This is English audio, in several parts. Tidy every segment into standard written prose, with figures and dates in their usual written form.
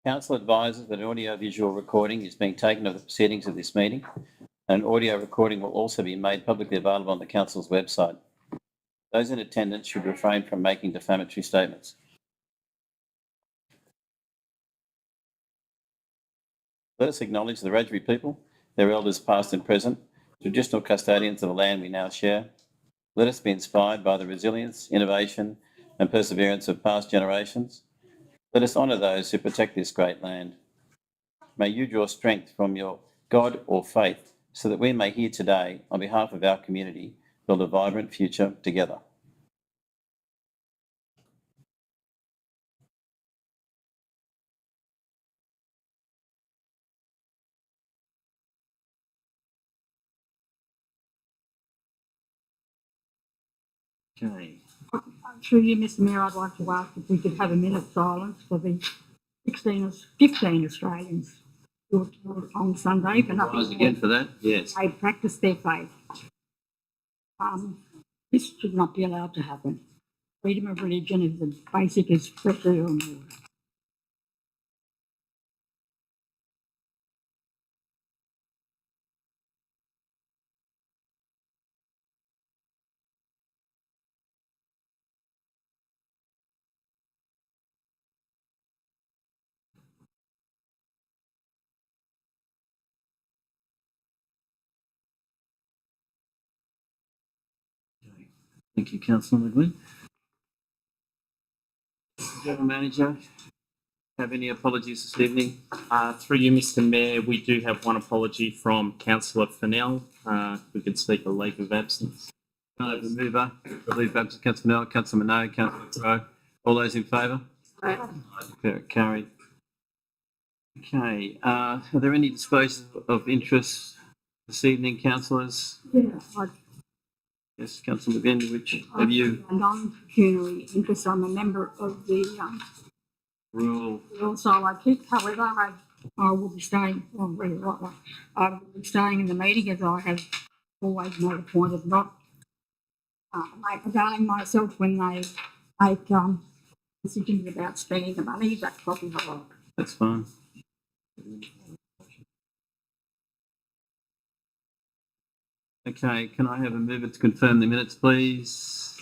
Council advises that an audio-visual recording is being taken of the proceedings of this meeting. An audio recording will also be made publicly available on the Council's website. Those in attendance should refrain from making defamatory statements. Let us acknowledge the Wiradjuri people, their elders past and present, traditional custodians of the land we now share. Let us be inspired by the resilience, innovation and perseverance of past generations. Let us honour those who protect this great land. May you draw strength from your God or faith so that we may here today, on behalf of our community, build a vibrant future together. Okay. Through you, Mr Mayor, I'd like to ask if we could have a minute's silence for the 15 Australians who were killed on Sunday for nothing. Rise again for that? Yes. They practiced their faith. This should not be allowed to happen. Freedom of religion is as basic as fresh air and water. Thank you, Councillor McGuinn. General Manager, have any apologies this evening? Through you, Mr Mayor, we do have one apology from Councillor Fennell. We could seek a leave of absence. Can I have a mover? Leave of absence, Councillor Fennell, Councillor Minogue, Councillor Crowe. All those in favour? I declare it carried. Okay, are there any disclosures of interest this evening, councillors? Yeah, Yes, Councillor McGuinn, which have you? Non-pecuniary interest. I'm a member of the Rule. So I keep, however, I will be staying. Well, really, I will be staying in the meeting as I have always made a point of not availing myself when they make decisions about spending the money. That's probably not right. That's fine. Okay, can I have a mover to confirm the minutes, please?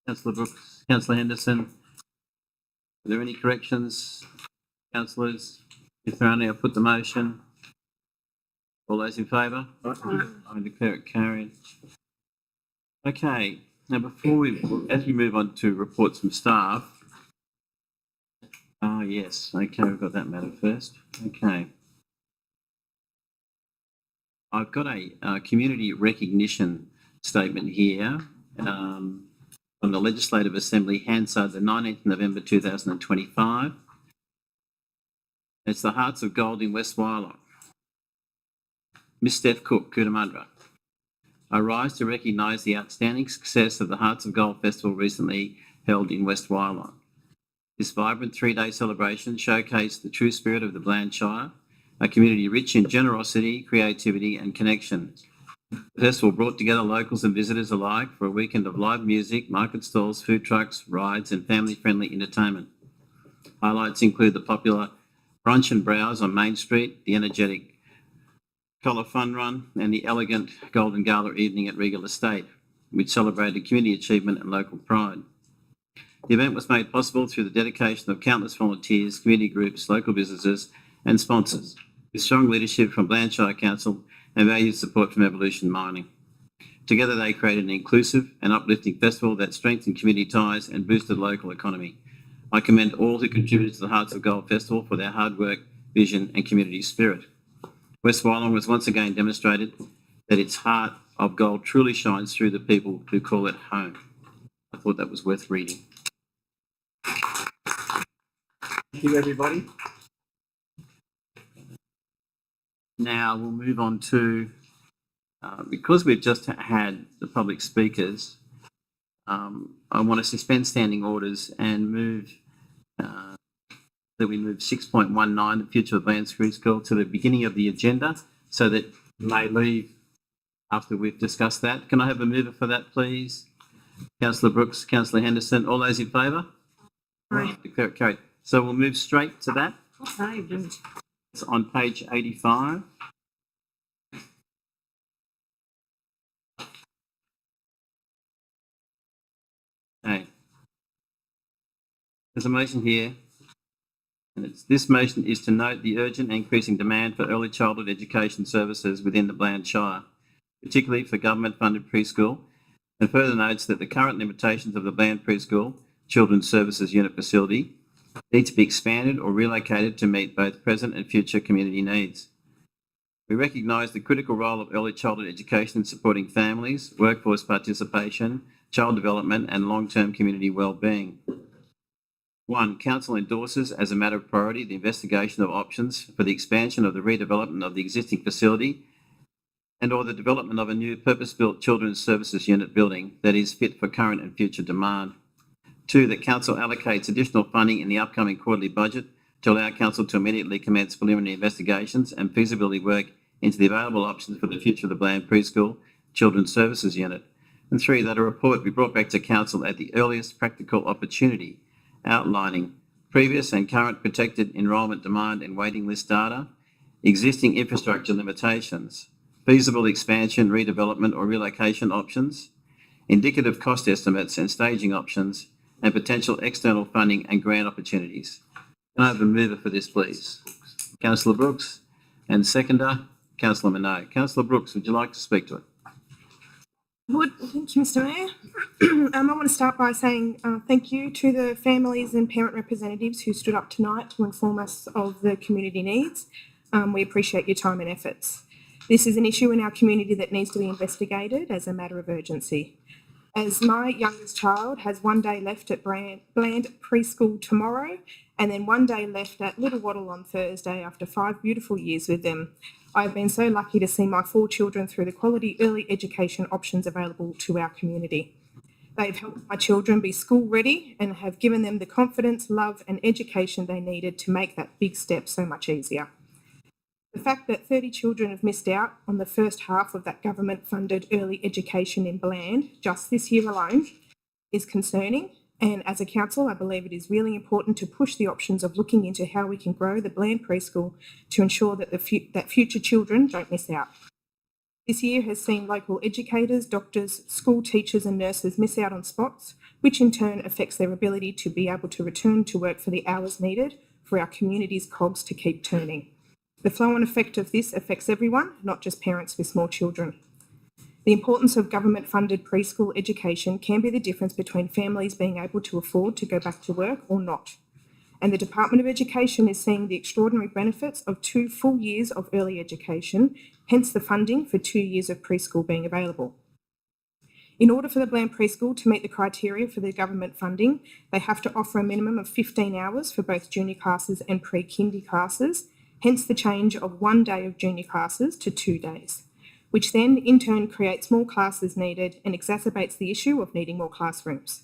Councillor Brooks, Councillor Henderson. Are there any corrections, councillors? If there are any, I'll put the motion. All those in favour? I declare it carried. Okay, now as we move on to reports from staff. Yes, okay, we've got that matter first. Okay. I've got a community recognition statement here from the Legislative Assembly, Hansard, the 19th November 2025. It's the Hearts of Gold in West Wyalong. Miss Steph Cook, Cootamundra. I rise to recognise the outstanding success of the Hearts of Gold Festival recently held in West Wyalong. This vibrant three-day celebration showcased the true spirit of the Bland Shire, a community rich in generosity, creativity and connection. The festival brought together locals and visitors alike for a weekend of live music, market stalls, food trucks, rides and family-friendly entertainment. Highlights include the popular Brunch and Browse on Main Street, the energetic Colour Fun Run and the elegant Golden Gala evening at Regal Estate, which celebrated community achievement and local pride. The event was made possible through the dedication of countless volunteers, community groups, local businesses and sponsors, with strong leadership from Bland Shire Council and valued support from Evolution Mining. Together they created an inclusive and uplifting festival that strengthened community ties and boosted the local economy. I commend all who contributed to the Hearts of Gold Festival for their hard work, vision and community spirit. West Wyalong was once again demonstrated that its heart of gold truly shines through the people who call it home. I thought that was worth reading. Thank you, everybody. Now we'll move on to, because we've just had the public speakers, I want to suspend standing orders and move that we move 6.19, the future of Bland Secondary School, to the beginning of the agenda so that we may leave after we've discussed that. Can I have a mover for that, please? Councillor Brooks, Councillor Henderson, all those in favour? Declare it carried. So we'll move straight to that. Okay, Jim. It's on page 85. Okay. There's a motion here, and this motion is to note the urgent and increasing demand for early childhood education services within the Bland Shire, particularly for government-funded preschool, and further notes that the current limitations of the Bland Preschool Children's Services Unit facility need to be expanded or relocated to meet both present and future community needs. We recognise the critical role of early childhood education in supporting families, workforce participation, child development and long-term community well-being. 1. Council endorses as a matter of priority the investigation of options for the expansion of the redevelopment of the existing facility and or the development of a new purpose-built Children's Services Unit building that is fit for current and future demand. 2. That Council allocates additional funding in the upcoming quarterly budget to allow Council to immediately commence preliminary investigations and feasibility work into the available options for the future of the Bland Preschool Children's Services Unit. And 3. That a report be brought back to Council at the earliest practical opportunity, outlining previous and current protected enrolment demand and waiting list data, existing infrastructure limitations, feasible expansion, redevelopment or relocation options, indicative cost estimates and staging options, and potential external funding and grant opportunities. Can I have a mover for this, please? Councillor Brooks, and seconder, Councillor Minogue. Councillor Brooks, would you like to speak to it? Would. Thank you, Mr. Mayor. I want to start by saying thank you to the families and parent representatives who stood up tonight to inform us of the community needs. We appreciate your time and efforts. This is an issue in our community that needs to be investigated as a matter of urgency. As my youngest child has one day left at Bland Preschool tomorrow and then one day left at Little Wattle on Thursday after 5 beautiful years with them, I have been so lucky to see my 4 children through the quality early education options available to our community. They've helped my children be school ready and have given them the confidence, love and education they needed to make that big step so much easier. The fact that 30 children have missed out on the first half of that government-funded early education in Bland just this year alone is concerning, and as a council I believe it is really important to push the options of looking into how we can grow the Bland preschool to ensure that that future children don't miss out. This year has seen local educators, doctors, school teachers and nurses miss out on spots, which in turn affects their ability to be able to return to work for the hours needed for our community's cogs to keep turning. The flow-on effect of this affects everyone, not just parents with small children. The importance of government-funded preschool education can be the difference between families being able to afford to go back to work or not. And the Department of Education is seeing the extraordinary benefits of 2 full years of early education, hence the funding for 2 years of preschool being available. In order for the Bland Preschool to meet the criteria for the government funding, they have to offer a minimum of 15 hours for both junior classes and pre-kindy classes, hence the change of 1 day of junior classes to 2 days, which then in turn creates more classes needed and exacerbates the issue of needing more classrooms.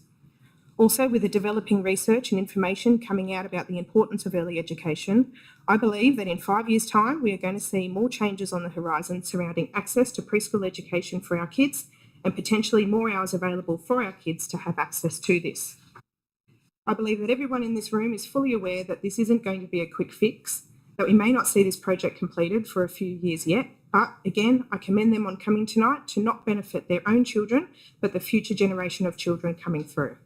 Also, with the developing research and information coming out about the importance of early education, I believe that in 5 years' time we are going to see more changes on the horizon surrounding access to preschool education for our kids and potentially more hours available for our kids to have access to this. I believe that everyone in this room is fully aware that this isn't going to be a quick fix, that we may not see this project completed for a few years yet, but again, I commend them on coming tonight to not benefit their own children, but the future generation of children coming through.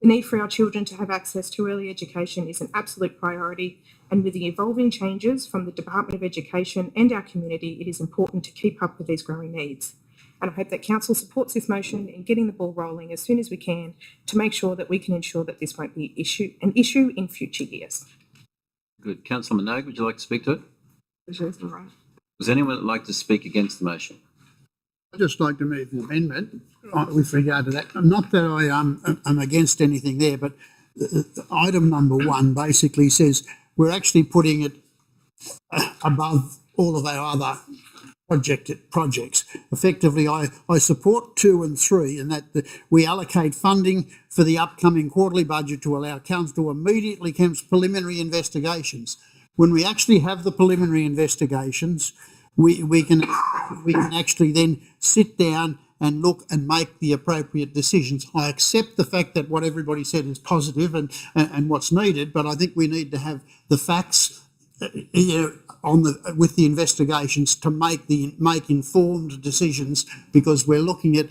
The need for our children to have access to early education is an absolute priority, and with the evolving changes from the Department of Education and our community, it is important to keep up with these growing needs. And I hope that Council supports this motion in getting the ball rolling as soon as we can to make sure that we can ensure that this won't be an issue in future years. Good. Councillor Minogue, would you like to speak to it? Right. Does anyone like to speak against the motion? I'd just like to move an amendment with regard to that. Not that I am against anything there, but item number 1 basically says we're actually putting it above all of our other projects. Effectively, I support 2 and 3 and that we allocate funding for the upcoming quarterly budget to allow Council to immediately commence preliminary investigations. When we actually have the preliminary investigations, we can actually then sit down and look and make the appropriate decisions. I accept the fact that what everybody said is positive and what's needed, but I think we need to have the facts with the investigations to make informed decisions, because we're looking at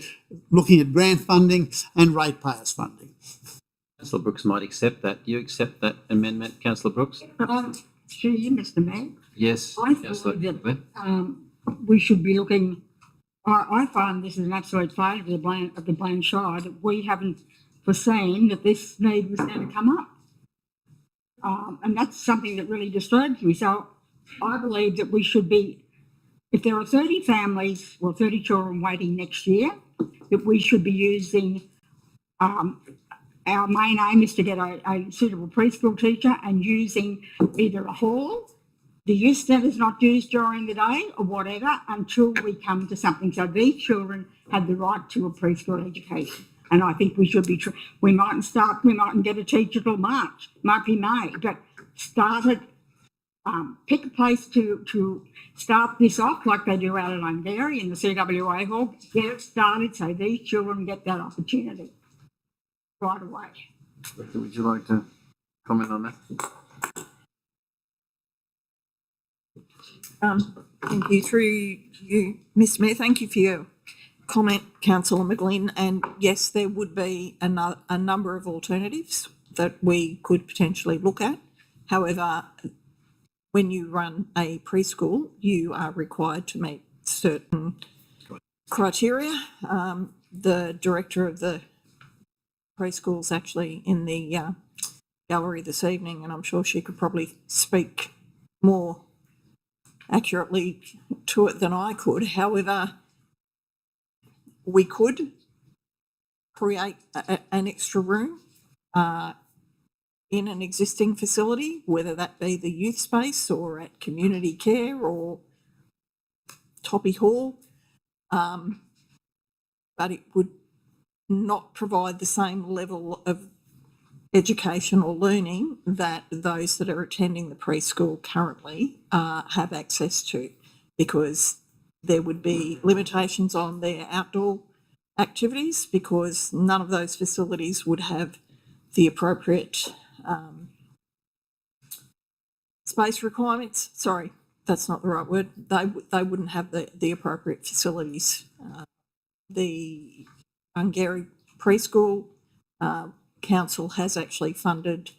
grant funding and ratepayers funding. Councillor Brooks might accept that. You accept that amendment, Councillor Brooks? Through you, Mr Mayor, Yes. I Councillor believe Glenn? that we should be looking. I find this is an absolute failure of the Bland Shire, that we haven't foreseen that this need was going to come up. And that's something that really disturbs me. So I believe that we should be, if there are 30 families or 30 children waiting next year, that we should be using, our main aim is to get a suitable preschool teacher, and using either a hall, the youth centre is not used during the day or whatever, until we come to something. So these children have the right to a preschool education. And I think we should be, we mightn't get a teacher till March, might be May, but start it, pick a place to start this off like they do out at Ungarry in the CWA hall, get it started so these children get that opportunity right away. Would you like to comment on that? Thank you. Through you, Mr Mayor, thank you for your comment, Councillor McGlynn. And yes, there would be a number of alternatives that we could potentially look at. However, when you run a preschool, you are required to meet certain criteria. The director of the preschool is actually in the gallery this evening, and I'm sure she could probably speak more accurately to it than I could. However, we could create an extra room in an existing facility, whether that be the youth space or at community care or Toppy Hall, but it would not provide the same level of education or learning that those that are attending the preschool currently have access to, because there would be limitations on their outdoor activities, because none of those facilities would have the appropriate space requirements. Sorry, that's not the right word. They wouldn't have the appropriate facilities. The Ungarry Preschool Council has actually funded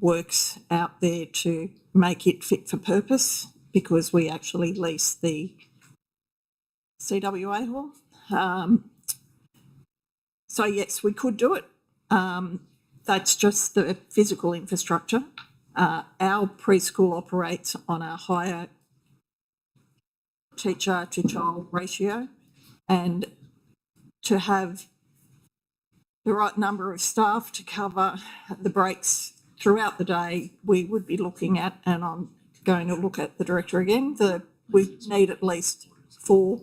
works out there to make it fit for purpose, because we actually lease the CWA hall. So yes, we could do it. That's just the physical infrastructure. Our preschool operates on a higher teacher to child ratio, and to have the right number of staff to cover the breaks throughout the day, we would be looking at, and I'm going to look at the director again, we need at least 4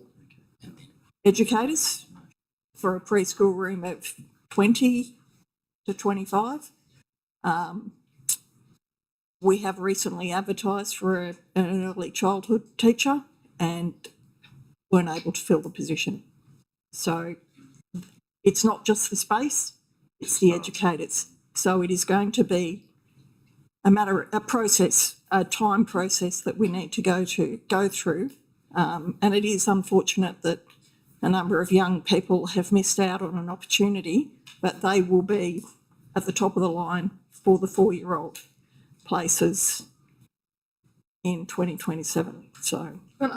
educators for a preschool room of 20 to 25. We have recently advertised for an early childhood teacher and weren't able to fill the position. So it's not just the space, it's the educators. So it is going to be a time process that we need to go through. And it is unfortunate that a number of young people have missed out on an opportunity, but they will be at the top of the line for the 4-year-old places in 2027. So, Well,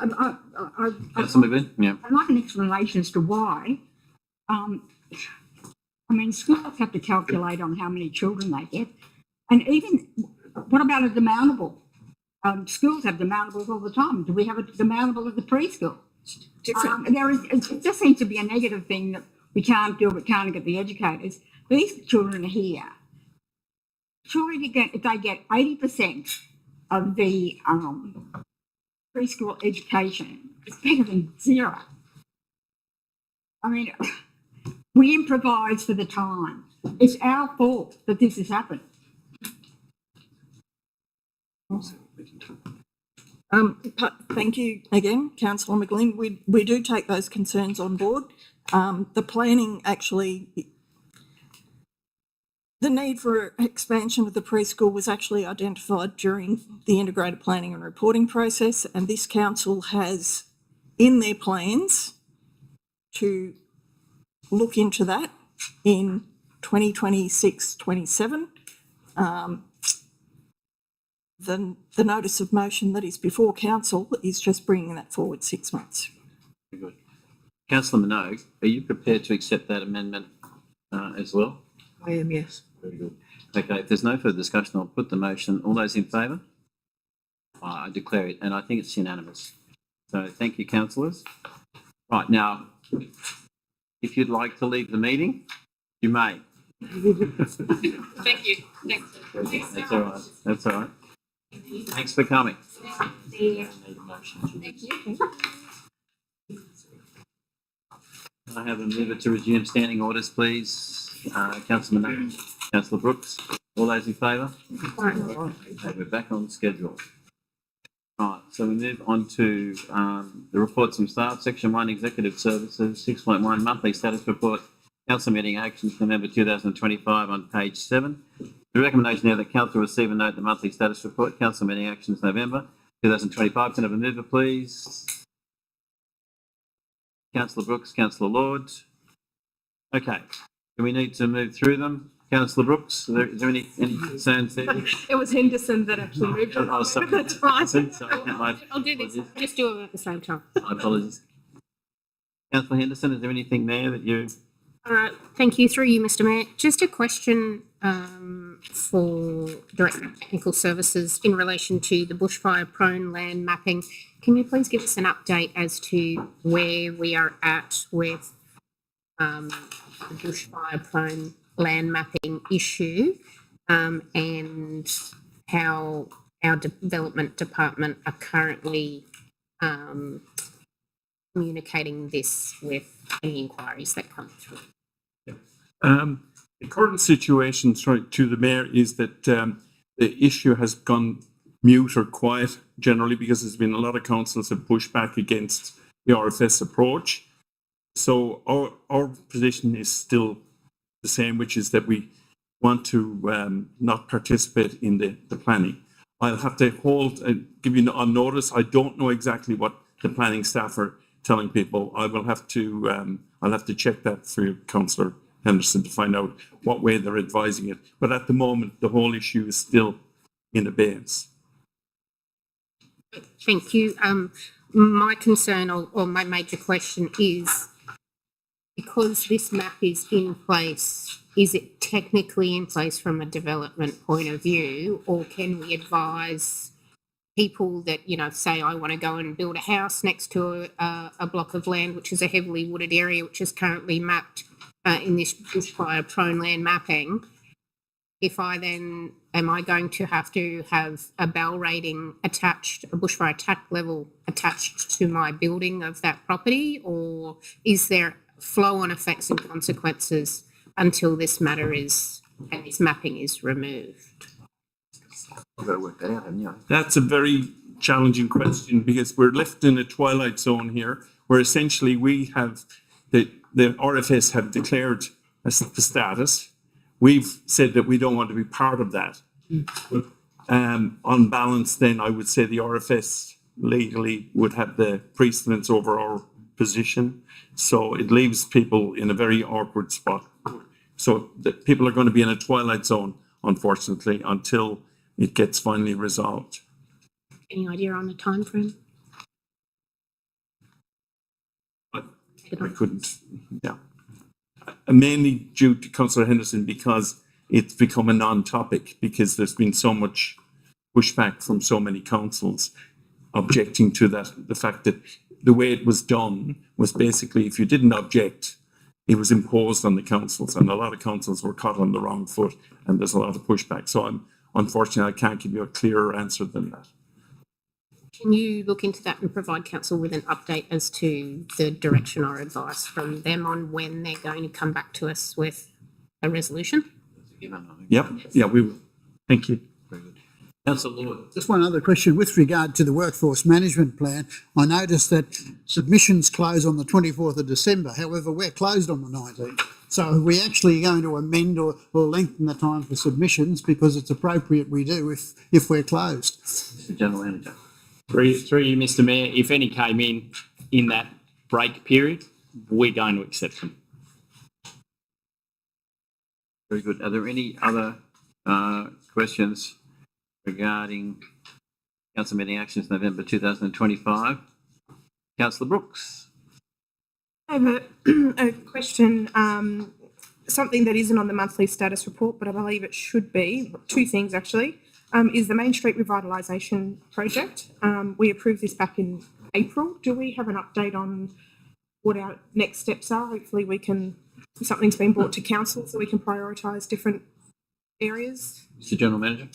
Councillor McGlynn? Yeah. I'd like an explanation as to why. Schools have to calculate on how many children they get, and even what about a demountable? Schools have demountables all the time. Do we have a demountable at the preschool? different. It just seems to be a negative thing that we can't do, we can't get the educators. These children are here. Surely if they get 80% of the preschool education, it's better than 0. We improvise for the time. It's our fault that this has happened. Thank you again, councillor McGlynn. We do take those concerns on board. The planning actually, the need for expansion of the preschool was actually identified during the integrated planning and reporting process, and this council has in their plans to look into that in 2026-27. The notice of motion that is before council is just bringing that forward 6 months. Very good. Councillor Minogue, are you prepared to accept that amendment as well? I am, yes. Very good. Okay, if there's no further discussion, I'll put the motion. All those in favour? I declare it, and I think it's unanimous. So thank you, councillors. Right, now, if you'd like to leave the meeting, you may. Thank you. Thanks. That's all right. That's all right. Thanks for coming. Thank you. Can I have a mover to resume standing orders, please? Councillor Minogue, Councillor Brooks, all those in favour? Okay, we're back on schedule. Right, so we move on to the reports from staff, section 1, executive services, 6.1, monthly status report, council meeting actions for November 2025 on page 7. The recommendation now that council receive and note the monthly status report, council meeting actions November 2025. Can I have a mover, please? Councillor Brooks, Councillor Lord. Okay, do we need to move through them? Councillor Brooks, is there any concerns there? It was Henderson that actually moved it. Oh, sorry. That's fine. Sorry, I'll do this. Just do it at the same time. my apologies. Councillor Henderson, is there anything there that you... Thank you. Through you, Mr. Mayor. Just a question for Director of Technical Services in relation to the bushfire prone land mapping. Can you please give us an update as to where we are at with the bushfire prone land mapping issue and how our development department are currently communicating this with any inquiries that come through? The current situation, sorry, to the Mayor, is that the issue has gone mute or quiet generally because there's been a lot of councils that push back against the RFS approach. So our position is still the same, which is that we want to not participate in the planning. I'll have to hold and give you on notice. I don't know exactly what the planning staff are telling people. I will have to I'll have to check that through Councillor Henderson to find out what way they're advising it. But at the moment, the whole issue is still in abeyance. Thank you. My concern or my major question is, because this map is in place, is it technically in place from a development point of view, or can we advise people that, you know, say I want to go and build a house next to a block of land which is a heavily wooded area which is currently mapped in this bushfire prone land mapping, if I then, am I going to have a bell rating attached, a bushfire attack level attached to my building of that property, or is there flow-on effects and consequences until this matter is, and this mapping is removed? You've got to work that out, haven't you? That's a very challenging question because we're left in a twilight zone here where essentially we have the RFS have declared as the status. We've said that we don't want to be part of that. But on balance, then I would say the RFS legally would have the precedence over our position. So it leaves people in a very awkward spot. So the people are going to be in a twilight zone, unfortunately, until it gets finally resolved. Any idea on the time frame? I couldn't, yeah. Mainly due to Councillor Henderson because it's become a non-topic because there's been so much pushback from so many councils objecting to that, the fact that the way it was done was basically if you didn't object, it was imposed on the councils, and a lot of councils were caught on the wrong foot, and there's a lot of pushback. So unfortunately, I can't give you a clearer answer than that. Can you look into that and provide council with an update as to the direction or advice from them on when they're going to come back to us with a resolution? Yep, yeah, we will. Thank you. Very good. Councillor Lord. Just one other question with regard to the workforce management plan. I noticed that submissions close on the 24th of December. However, we're closed on the 19th. So are we actually going to amend or lengthen the time for submissions, because it's appropriate we do if we're closed? Mr General Manager. Through you, Mr Mayor, if any came in that break period, we're going to accept them. Very good. Are there any other questions regarding council meeting actions November 2025? Councillor Brooks. I have a question, something that isn't on the monthly status report, but I believe it should be. Two things actually. Is the Main Street Revitalisation Project. We approved this back in April. Do we have an update on what our next steps are? Hopefully something's been brought to council so we can prioritise different areas. Mr General Manager.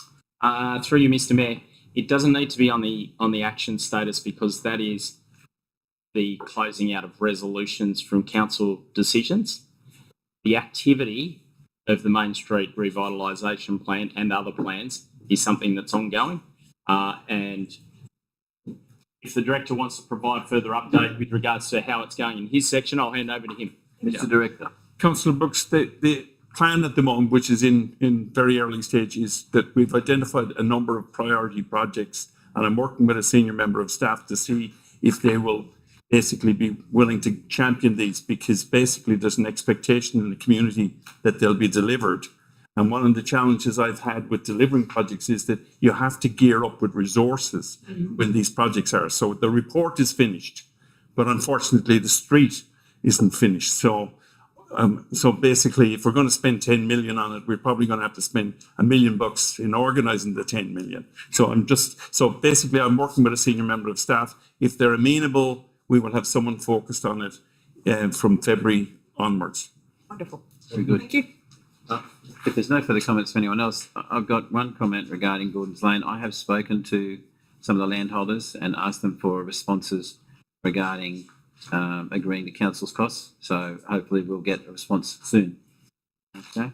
Through you, Mr Mayor, it doesn't need to be on the action status, because that is the closing out of resolutions from council decisions. The activity of the Main Street Revitalisation Plan and other plans is something that's ongoing. And if the Director wants to provide further update with regards to how it's going in his section, I'll hand over to him. Mr Director. Councillor Brooks, the plan at the moment, which is in very early stage, is that we've identified a number of priority projects, and I'm working with a senior member of staff to see if they will basically be willing to champion these, because basically there's an expectation in the community that they'll be delivered. And one of the challenges I've had with delivering projects is that you have to gear up with resources when these projects are. So the report is finished, but unfortunately the street isn't finished. So basically, if we're going to spend 10 million on it, we're probably going to have to spend $1 million in organising the 10 million. So basically I'm working with a senior member of staff. If they're amenable, we will have someone focused on it from February onwards. Wonderful. Very good. Thank you. If there's no further comments from anyone else, I've got one comment regarding Gordon's Lane. I have spoken to some of the landholders and asked them for responses regarding agreeing to council's costs. So hopefully we'll get a response soon. Okay.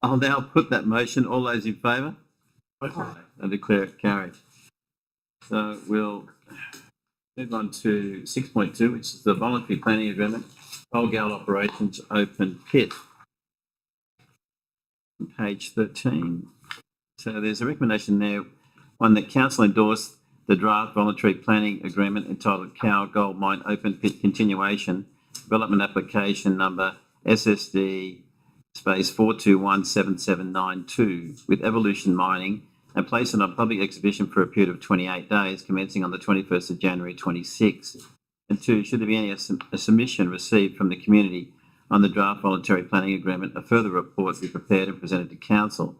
I'll now put that motion. All those in favour? I declare it carried. So we'll move on to 6.2, which is the voluntary planning agreement, Coal Gold Operations Open Pit. Page 13. So there's a recommendation there, one that council endorsed the draft voluntary planning agreement entitled Coal Gold Mine Open Pit Continuation, Development Application Number SSD space 4217792 with Evolution Mining, and place it on public exhibition for a period of 28 days, commencing on the 21st of January 26. And 2, should there be any submission received from the community on the draft voluntary planning agreement, a further report be prepared and presented to council.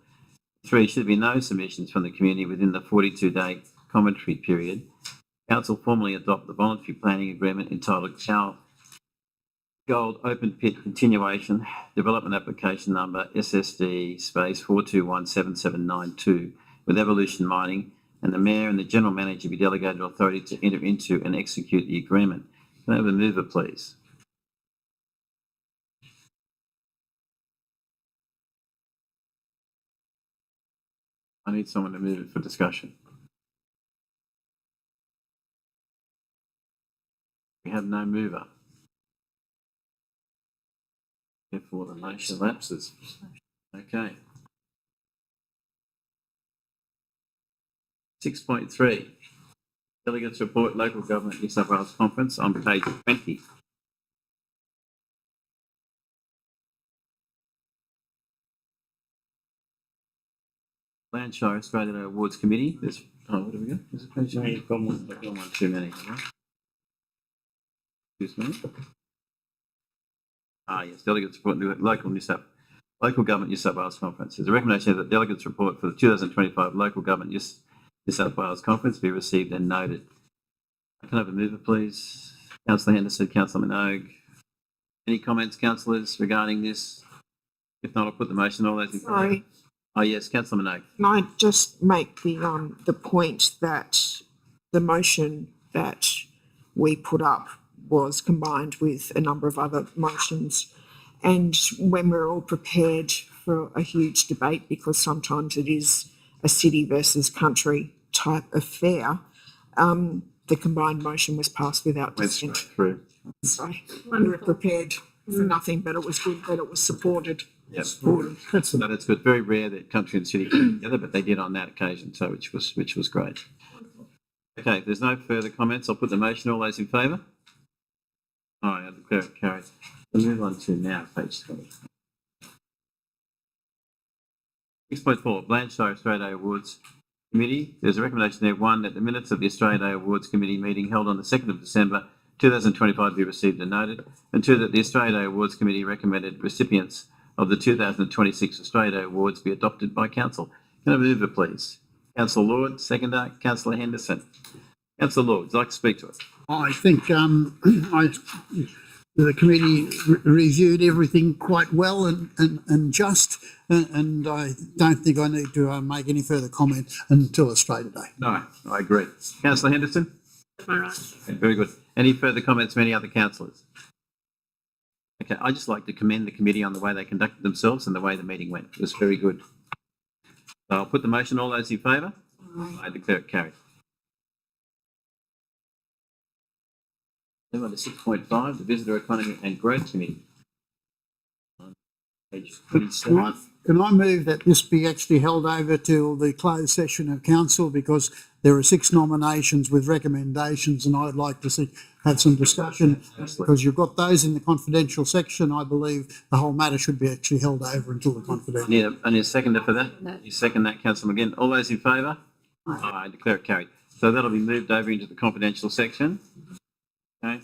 3, should there be no submissions from the community within the 42-day commentary period, council formally adopt the voluntary planning agreement entitled Coal Gold Open Pit Continuation, Development Application Number SSD space 4217792 with Evolution Mining, and the Mayor and the General Manager be delegated authority to enter into and execute the agreement. Can I have a mover, please? I need someone to move it for discussion. We have no mover. Therefore, the motion lapses. Okay. 6.3, Delegates Report, Local Government New South Wales Conference on page 20. Shire Australia Awards Committee. There's, what have we got? Is it page 20? You've got one too many. Excuse me. Yes, Delegates Report, Local Government New South Wales Conference. There's a recommendation that Delegates Report for the 2025 Local Government New South Wales Conference be received and noted. Can I have a mover, please? Councillor Henderson, Councillor Minogue. Any comments, councillors, regarding this? If not, I'll put the motion. All those in favour? Sorry, Oh, yes, Councillor Minogue. can I just make the point that the motion that we put up was combined with a number of other motions, and when we're all prepared for a huge debate because sometimes it is a city versus country type affair. The combined motion was passed without Went straight dissent. through. So we were prepared for nothing, but it was good that it was supported. Yep. That's No, that's good. Very rare that country and city come together, but they did on that occasion, so which was great. Okay, if there's no further comments, I'll put the motion. All those in favour? All right, I declare it carried. We'll move on to now page 20. 6.4, Shire Australia Day Awards Committee. There's a recommendation there, one, that the minutes of the Australia Day Awards Committee meeting held on the 2nd of December 2025 be received and noted, and two, that the Australia Day Awards Committee recommended recipients of the 2026 Australia Day Awards be adopted by Council. Can I move it, please? Councillor Lord, seconder. Councillor Henderson. Councillor Lord, would you like to speak to it? I think the committee reviewed everything quite well and just, and I don't think I need to make any further comment until Australia Day. No, I agree. Councillor Henderson? All right. Okay, very good. Any further comments from any other councillors? Okay, I'd just like to commend the committee on the way they conducted themselves and the way the meeting went. It was very good. So I'll put the motion. All those in favour? I declare it carried. Move on to 6.5, the Visitor Economy and Growth Committee. On page 27. Can I move that this be actually held over till the closed session of council, because there are 6 nominations with recommendations, and I'd like to have some discussion, because you've got those in the confidential section. I believe the whole matter should be actually held over until the confidential. I need a seconder for that. You second that, Councillor McGinn. All those in favour? I declare it carried. So that'll be moved over into the confidential section. Okay.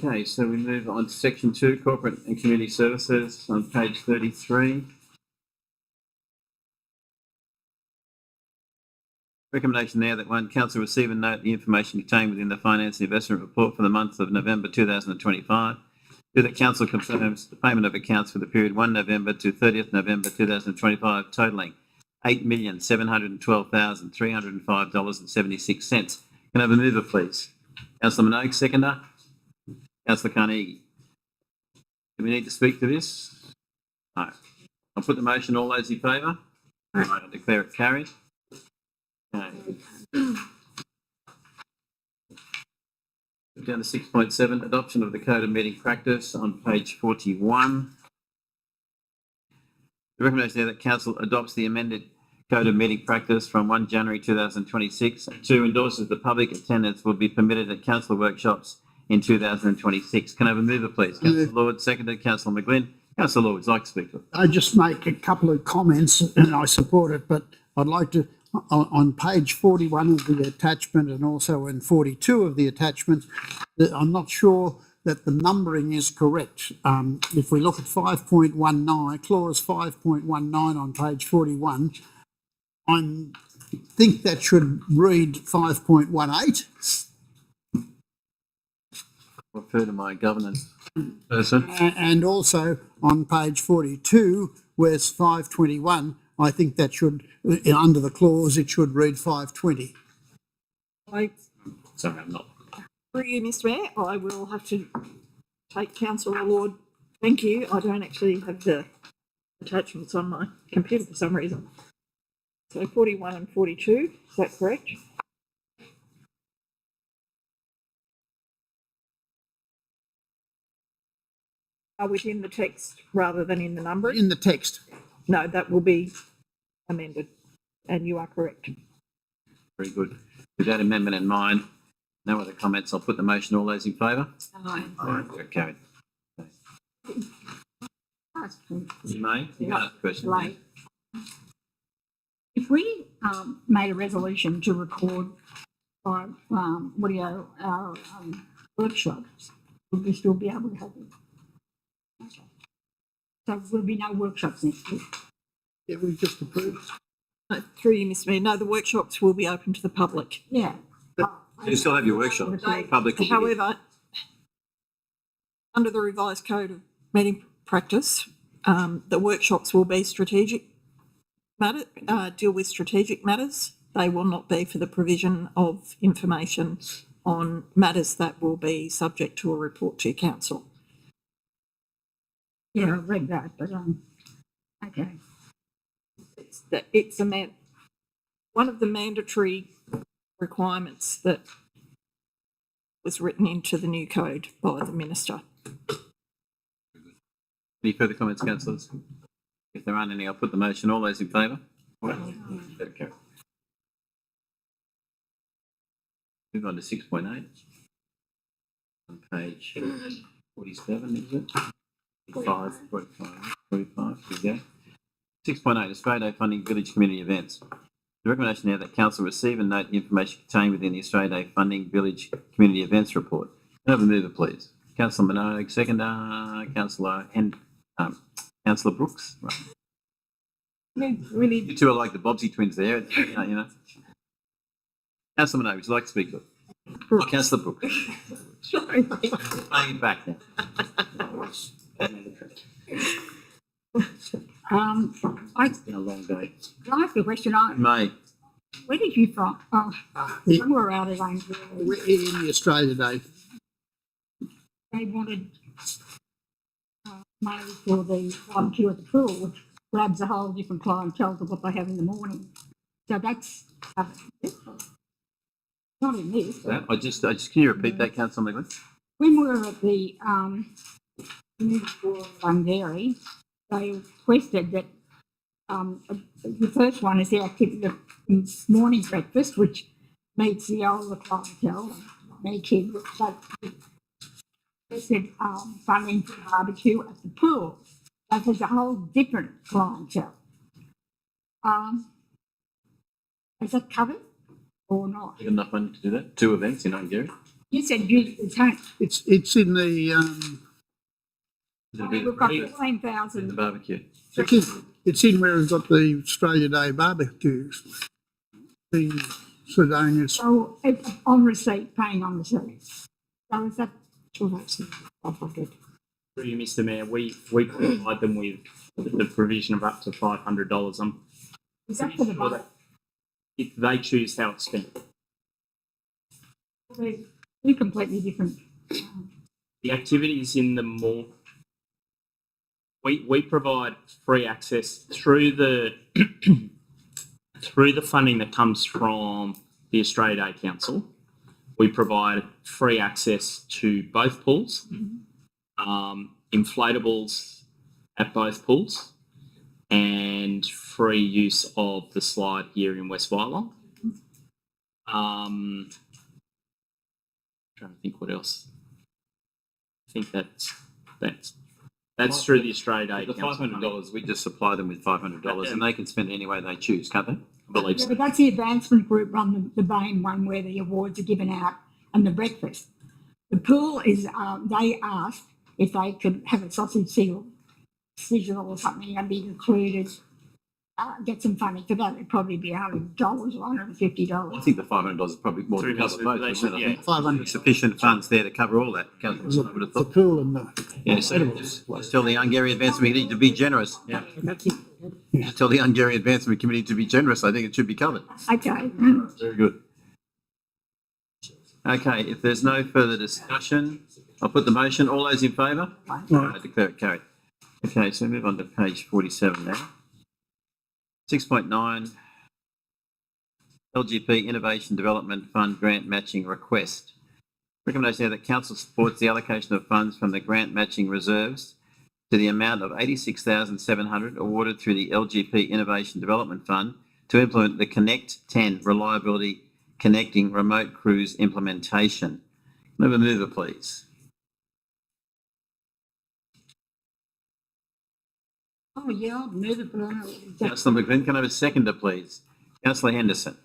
Okay, so we move on to section 2, Corporate and Community Services, on page 33. Recommendation there that one, Council receive and note the information contained within the Finance and Investment Report for the month of November 2025. Two, that Council confirms the payment of accounts for the period 1 November to 30th November 2025 totalling $8,712,305.76. Can I have a mover, please? Councillor Minogue, seconder. Councillor Carnegie. Do we need to speak to this? No. I'll put the motion. All those in favour? I declare it carried. Okay. Down to 6.7, adoption of the Code of Meeting Practice on page 41. The recommendation there that Council adopts the amended Code of Meeting Practice from 1 January 2026. 2, endorses the public attendance will be permitted at council workshops in 2026. Can I have a mover, please? Councillor Lord, seconded. Councillor McGlynn. Councillor Lord, would you like to speak to it? I just make a couple of comments, and I support it, but I'd like to, on page 41 of the attachment and also in 42 of the attachment, I'm not sure that the numbering is correct. If we look at 5.19, clause 5.19 on page 41, I think that should read 5.18. Refer to my governance person. And also on page 42, where it's 521, I think that should, under the clause, it should read 520. Sorry, I'm not. For you, Mr. Mayor, I will have to take Councillor Lord. Thank you. I don't actually have the attachments on my computer for some reason. So 41 and 42, is that correct? Are within the text rather than in the numbering? In the text. No, that will be amended, and you are correct. Very good. With that amendment in mind, no other comments. I'll put the motion. All those in favour? Aye. Carried. You may. You can ask a question. Like, if we made a resolution to record our our workshops, would we still be able to have it? Okay. So there'll be no workshops next week. Yeah, we've just approved. Through you, Mr. Mayor, no, the workshops will be open to the public. Yeah. You still have your workshop. Public. However, under the revised Code of Meeting Practice, the workshops will be strategic matter, deal with strategic matters. They will not be for the provision of information on matters that will be subject to a report to council. Yeah, I read that, but, okay. It's one of the mandatory requirements that was written into the new code by the minister. Any further comments, councillors? If there aren't any, I'll put the motion. All those in favour? Okay. Move on to 6.8. On page 47, is it? 45, 45, here we go. 6.8, Australia Day funding village community events. The recommendation now that council receive and note the information contained within the Australia Day funding village community events report. Can I have a mover, please? Councillor Minogue, seconder, Councillor Brooks. Right. We need You two are like the Bobsy twins there, you know. Councillor Minogue, would you like to speak? Oh, Councillor Brooks. sorry. Playing it back now. It's been a long day. Can I ask you a question? May. Where did you find, when we were out at Ainsbury, In the Australia Day, they wanted money for the barbecue at the pool, which grabs a whole different clientele to what they have in the morning. So that's not in this. But I just can you repeat that, Councillor McGlynn? when we were at the community school in Bungaree, they requested that the first one is the activity of morning breakfast, which meets the older clientele, many kids, but they said funding for barbecue at the pool. That is a whole different clientele. Is that covered or not? You got enough money to do that? 2 events in Hungary? You said you don't. it's in the, We've got The 15,000. barbecue. it's in where we've got the Australia Day barbecues. The Sedonians. So it's on receipt, paying on receipt. So is that? Sure, that's 500. Through you, Mr Mayor, we provide them with the provision of up to $500. Is that for the sure budget? If they choose how it's spent. They're two completely different. The activities in the more we provide free access through the through the funding that comes from the Australia Day Council. We provide free access to both pools, inflatables at both pools, and free use of the slide here in West Wyalong. Trying to think what else. I think that's through the Australia Day The Council. $500, we just supply them with $500 and they can spend it any way they choose, can't they? I believe Yeah, so. but that's the advancement group run the main one where the awards are given out and the breakfast. The pool is, they asked if they could have a sausage sizzle or something and be included, get some funding for that. It'd probably be $100 or $150. I think the $500 is probably more than cover both. They isn't should, it? I yeah. think 500 sufficient funds there to cover all that. I would have The thought. pool and the, Yeah, so just tell the Hungary Advancement Committee to be generous. Yeah. Tell the Hungary Advancement Committee to be generous. I think it should be covered. Okay. Very good. Okay, if there's no further discussion, I'll put the motion. All those in favour? I declare it carried. Okay, so move on to page 47 now. 6.9, LGP Innovation Development Fund Grant Matching Request. Recommendation now that council supports the allocation of funds from the grant matching reserves to the amount of $86,700 awarded through the LGP Innovation Development Fund to implement the Connect 10 Reliability Connecting Remote Crews implementation. Can I have a mover, please? Oh, yeah, I'll move it, but I don't know. Councillor McGlynn, can I have a seconder, please? Councillor Henderson.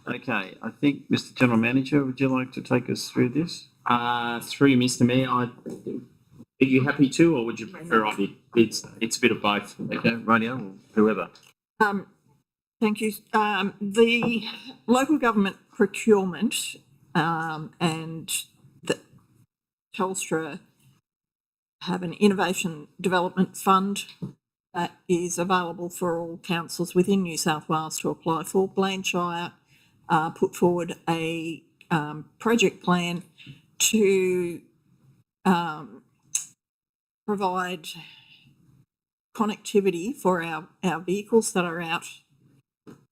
Okay, I think, Mr General Manager, would you like to take us through this? Through you, Mr Mayor, are you happy to, or would you prefer I did? It's a bit of both. Okay, radio or whoever. Thank you. The local government procurement and the Telstra have an innovation development fund that is available for all councils within New South Wales to apply for. Shire put forward a project plan to provide connectivity for our vehicles that are out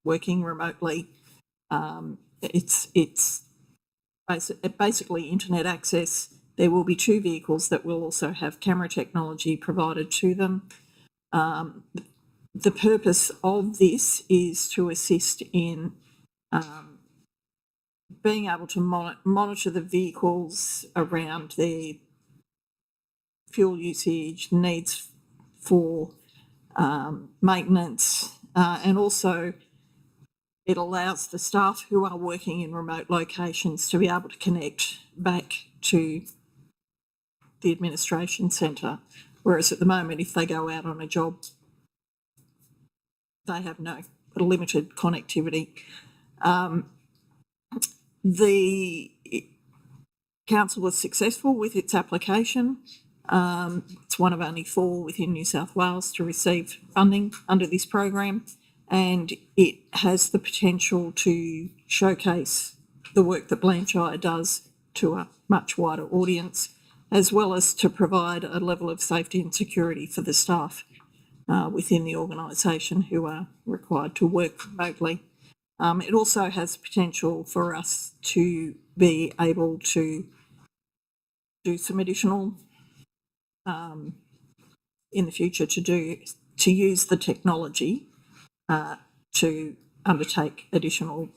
working remotely. It's basically internet access. There will be 2 vehicles that will also have camera technology provided to them. The purpose of this is to assist in being able to monitor the vehicles around their fuel usage, needs for maintenance, and also it allows the staff who are working in remote locations to be able to connect back to the administration centre, whereas at the moment, if they go out on a job, they have limited connectivity. The council was successful with its application. It's one of only 4 within New South Wales to receive funding under this program, and it has the potential to showcase the work that Shire does to a much wider audience, as well as to provide a level of safety and security for the staff within the organisation who are required to work remotely. It also has potential for us to be able to do some additional in the future to use the technology to undertake additional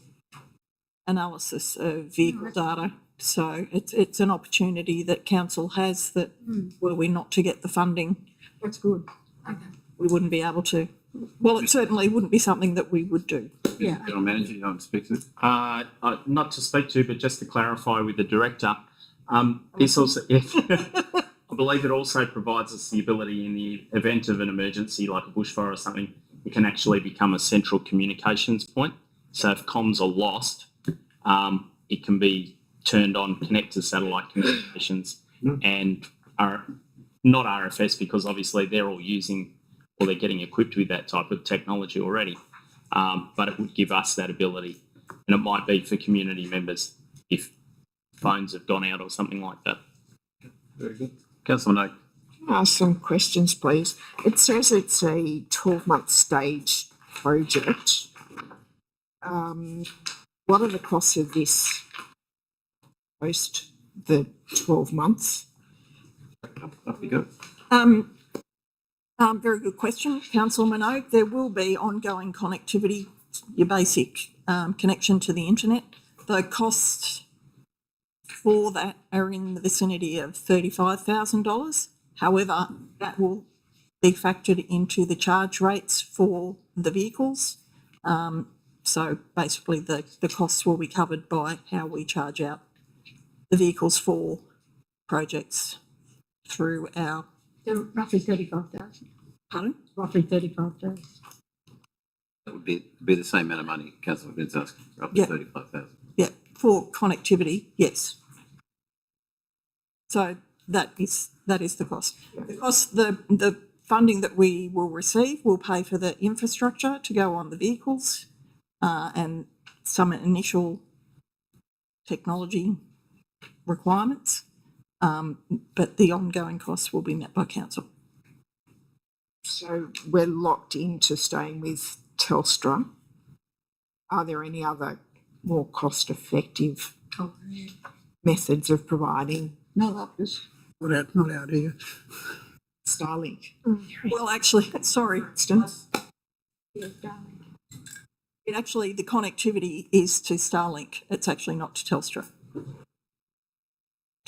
analysis of vehicle data. So it's an opportunity that council has that were we not to get the funding, That's good. we wouldn't be able to. Well, it certainly wouldn't be something that we would do. Yeah. General Manager, you don't speak to it? Not to speak to, but just to clarify with the director, this also, I believe it also provides us the ability in the event of an emergency like a bushfire or something, it can actually become a central communications point. So if comms are lost, it can be turned on, connect to satellite communications and are not RFS because obviously they're all using or they're getting equipped with that type of technology already. But it would give us that ability, and it might be for community members if phones have gone out or something like that. Very good. Councillor Noak. Ask some questions, please. It says it's a 12-month stage project. What are the costs of this post the 12 months? Off you go. Very good question, Councillor Minogue. There will be ongoing connectivity, your basic connection to the internet. The costs for that are in the vicinity of $35,000. However, that will be factored into the charge rates for the vehicles. So basically the costs will be covered by how we charge out the vehicles for projects through our... They're roughly 35,000. Pardon? Roughly 35,000. That would be the same amount of money, Councillor Vince asking, roughly Yeah. 35,000. Yeah, for connectivity, yes. So that is the cost. The cost, the funding that we will receive will pay for the infrastructure to go on the vehicles and some initial technology requirements, but the ongoing costs will be met by council. So we're locked into staying with Telstra. Are there any other more cost-effective methods of providing No Optus. Not out here. Starlink? Well, actually, sorry, Winston. It actually, the connectivity is to Starlink. It's actually not to Telstra.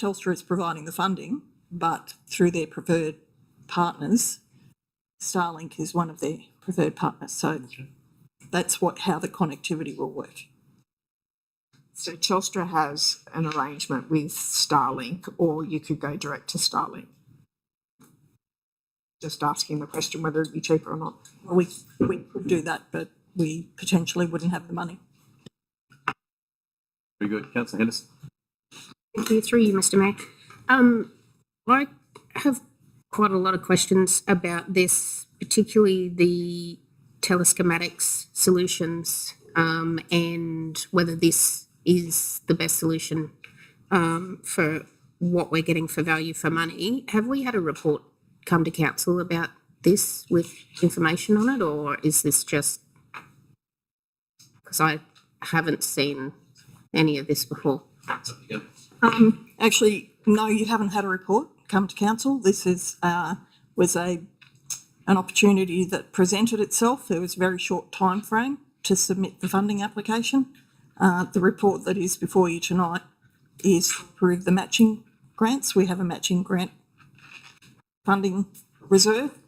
Telstra is providing the funding, but through their preferred partners, Starlink is one of their preferred partners. So that's how the connectivity will work. So Telstra has an arrangement with Starlink, or you could go direct to Starlink. Just asking the question whether it'd be cheaper or not. We could do that, but we potentially wouldn't have the money. Very good. Councillor Henderson. Thank you, through you, Mr. Mayor. I have quite a lot of questions about this, particularly the teleschematics solutions, and whether this is the best solution for what we're getting for value for money. Have we had a report come to council about this with information on it, or is this just, because I haven't seen any of this before? Actually, no, you haven't had a report come to council. This was an opportunity that presented itself. There was a very short time frame to submit the funding application. The report that is before you tonight is to approve the matching grants. We have a matching grant funding reserve.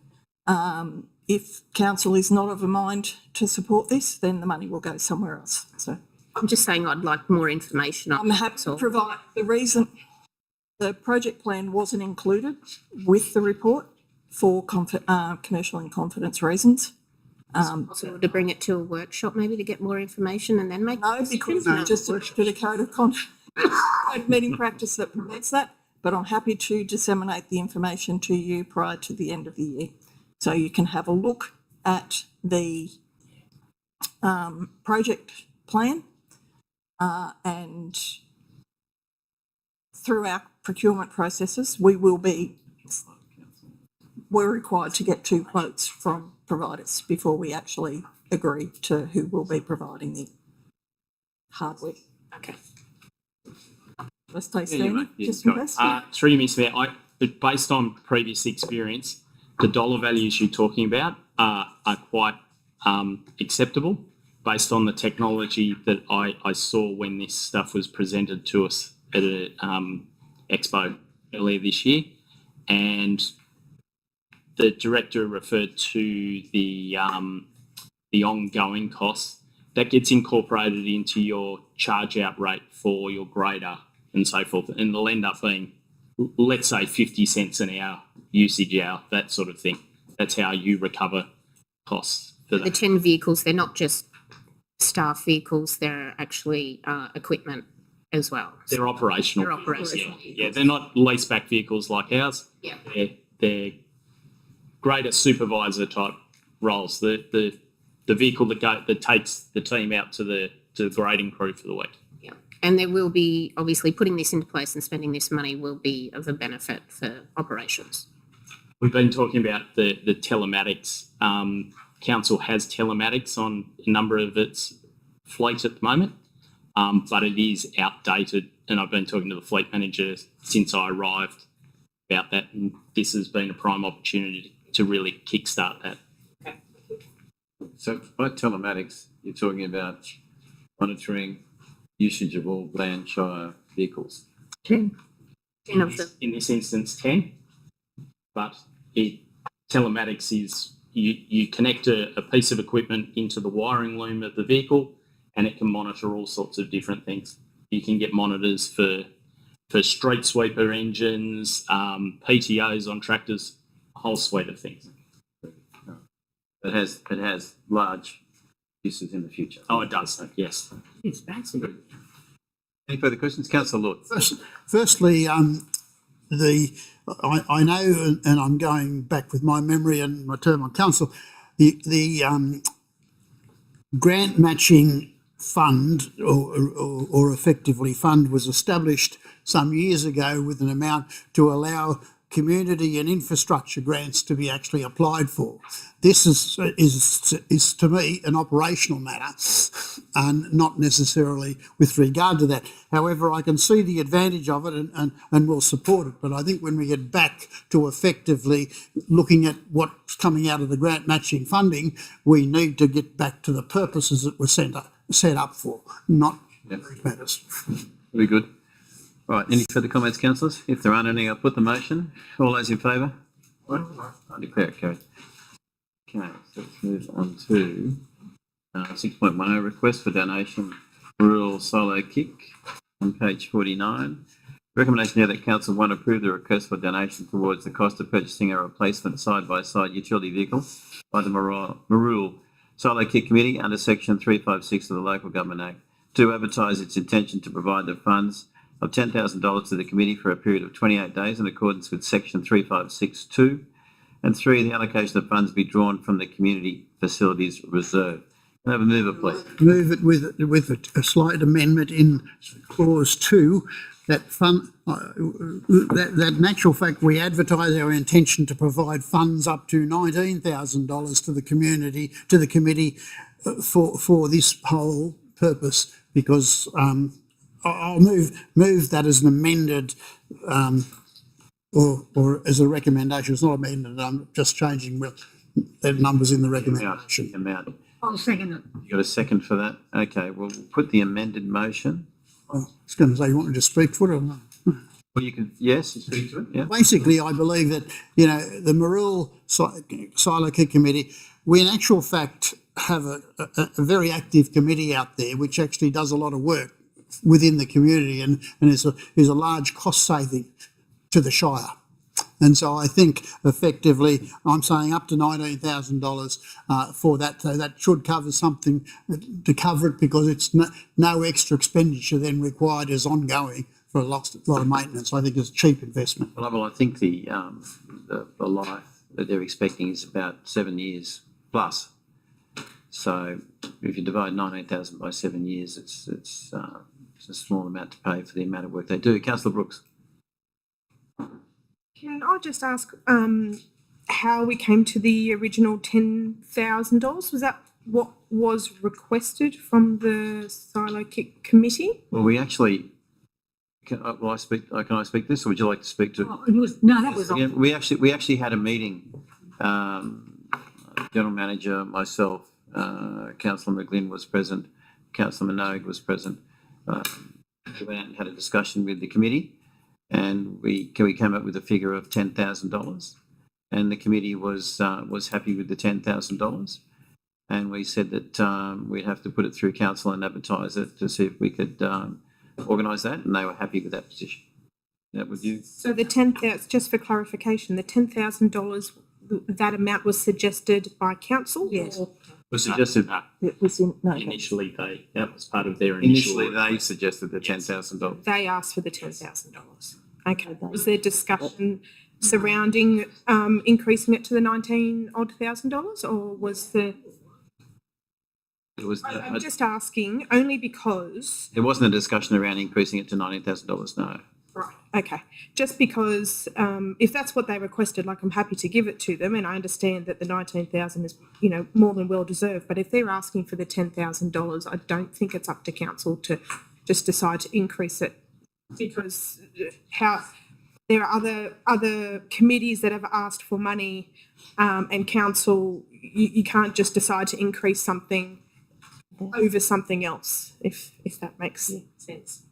If council is not of a mind to support this, then the money will go somewhere else. So I'm just saying I'd like more information on I'm happy to provide the reason the project plan wasn't included with the report for commercial in confidence reasons. possible to bring it to a workshop maybe to get more information and then make No, because there's just a bit of code of conduct, meeting practice that prevents that. But I'm happy to disseminate the information to you prior to the end of the year. So you can have a look at the project plan and through our procurement processes, we're required to get 2 quotes from providers before we actually agree to who will be providing the hardware. Okay. Let's take Anyway, Stephen, yeah, just go in on. case. Through you, Mr. Mayor, but based on previous experience, the dollar values you're talking about are quite acceptable based on the technology that I saw when this stuff was presented to us at a expo earlier this year. And the director referred to the ongoing costs. That gets incorporated into your charge out rate for your grader and so forth. And it'll end up being, let's say, 50 cents an hour, usage hour, that sort of thing. That's how you recover costs for The that. 10 vehicles, they're not just staff vehicles, they're actually equipment as well. They're operational. They're operational. Yeah, they're not leaseback vehicles like ours. Yeah. They're grader supervisor type roles. The vehicle that takes the team out to the grading crew for the week. Yeah. And there will be, obviously, putting this into place and spending this money will be of a benefit for operations. We've been talking about the telematics. Council has telematics on a number of its fleet at the moment, but it is outdated. And I've been talking to the fleet manager since I arrived about that. And this has been a prime opportunity to really kickstart that. So by telematics, you're talking about monitoring usage of all Bland Shire vehicles. 10 of them. In this instance, 10. But telematics is you connect a piece of equipment into the wiring loom of the vehicle and it can monitor all sorts of different things. You can get monitors for street sweeper engines, PTOs on tractors, a whole suite of things. It has large uses in the future. Oh, it does, yes. It's fascinating. Any further questions? Councillor Lord. Firstly, I know, and I'm going back with my memory and my term on council, the grant matching fund or effectively fund was established some years ago with an amount to allow community and infrastructure grants to be actually applied for. This is to me an operational matter and not necessarily with regard to that. However, I can see the advantage of it and will support it. But I think when we get back to effectively looking at what's coming out of the grant matching funding, we need to get back to the purposes that were set up for, not matters. Very good. Right, any further comments, councillors? If there aren't any, I'll put the motion. All those in favour? I declare it carried. Okay, so let's move on to 6.10, request for donation, rural solo kick on page 49. Recommendation here that council 1 approve the request for donation towards the cost of purchasing a replacement side-by-side utility vehicle by the Rural Solo Kick Committee under section 356 of the Local Government Act. 2, advertise its intention to provide the funds of $10,000 to the committee for a period of 28 days in accordance with section 356(2). And 3, the allocation of funds be drawn from the Community Facilities Reserve. Can I have a mover, please? Move it with a slight amendment in clause 2 that in actual fact, we advertise our intention to provide funds up to $19,000 to the committee for this whole purpose, because I'll move that as an amended or as a recommendation. It's not amended. I'm just changing the numbers in the recommendation. Amount. I'll second it. You got a second for that? Okay, well, we'll put the amended motion. I was going to say, you want me to speak for it or not? Well, you can, yes, you speak to it, yeah. Basically, I believe that, the Marul Silo Key Committee, we in actual fact have a very active committee out there which actually does a lot of work within the community and is a large cost saving to the Shire. And so I think effectively I'm saying up to $19,000 for that. So that should cover something to cover it, because it's no extra expenditure then required as ongoing for a lot of maintenance. I think it's a cheap investment. Well, I think the life that they're expecting is about 7 years plus. So if you divide 19,000 by 7 years, it's a small amount to pay for the amount of work they do. Councillor Brooks. Can I just ask how we came to the original $10,000? Was that what was requested from the Silo Kick Committee? Well, we actually, can I speak this, or would you like to speak to? Oh, that was Yeah, we actually had a meeting. General Manager, myself, Councillor McGlynn was present, Councillor Minogue was present. We went out and had a discussion with the committee, and we came up with a figure of $10,000, and the committee was happy with the $10,000, and we said that we'd have to put it through council and advertise it to see if we could organise that, and they were happy with that position. That was you. So the $10,000, just for clarification, the $10,000, that amount was suggested by council? Yes. Was suggested. It was Initially, that was part of their initial. Initially, they suggested the $10,000. They asked for the $10,000. Okay. Was there discussion surrounding increasing it to the $19,000, or was the? It was. I'm just asking only because. There wasn't a discussion around increasing it to $19,000. No. Right. Okay. Just because if that's what they requested, like, I'm happy to give it to them, and I understand that the 19,000 is, more than well deserved. But if they're asking for the $10,000, I don't think it's up to council to just decide to increase it, because there are other committees that have asked for money, and council, you can't just decide to increase something over something else, if that makes sense.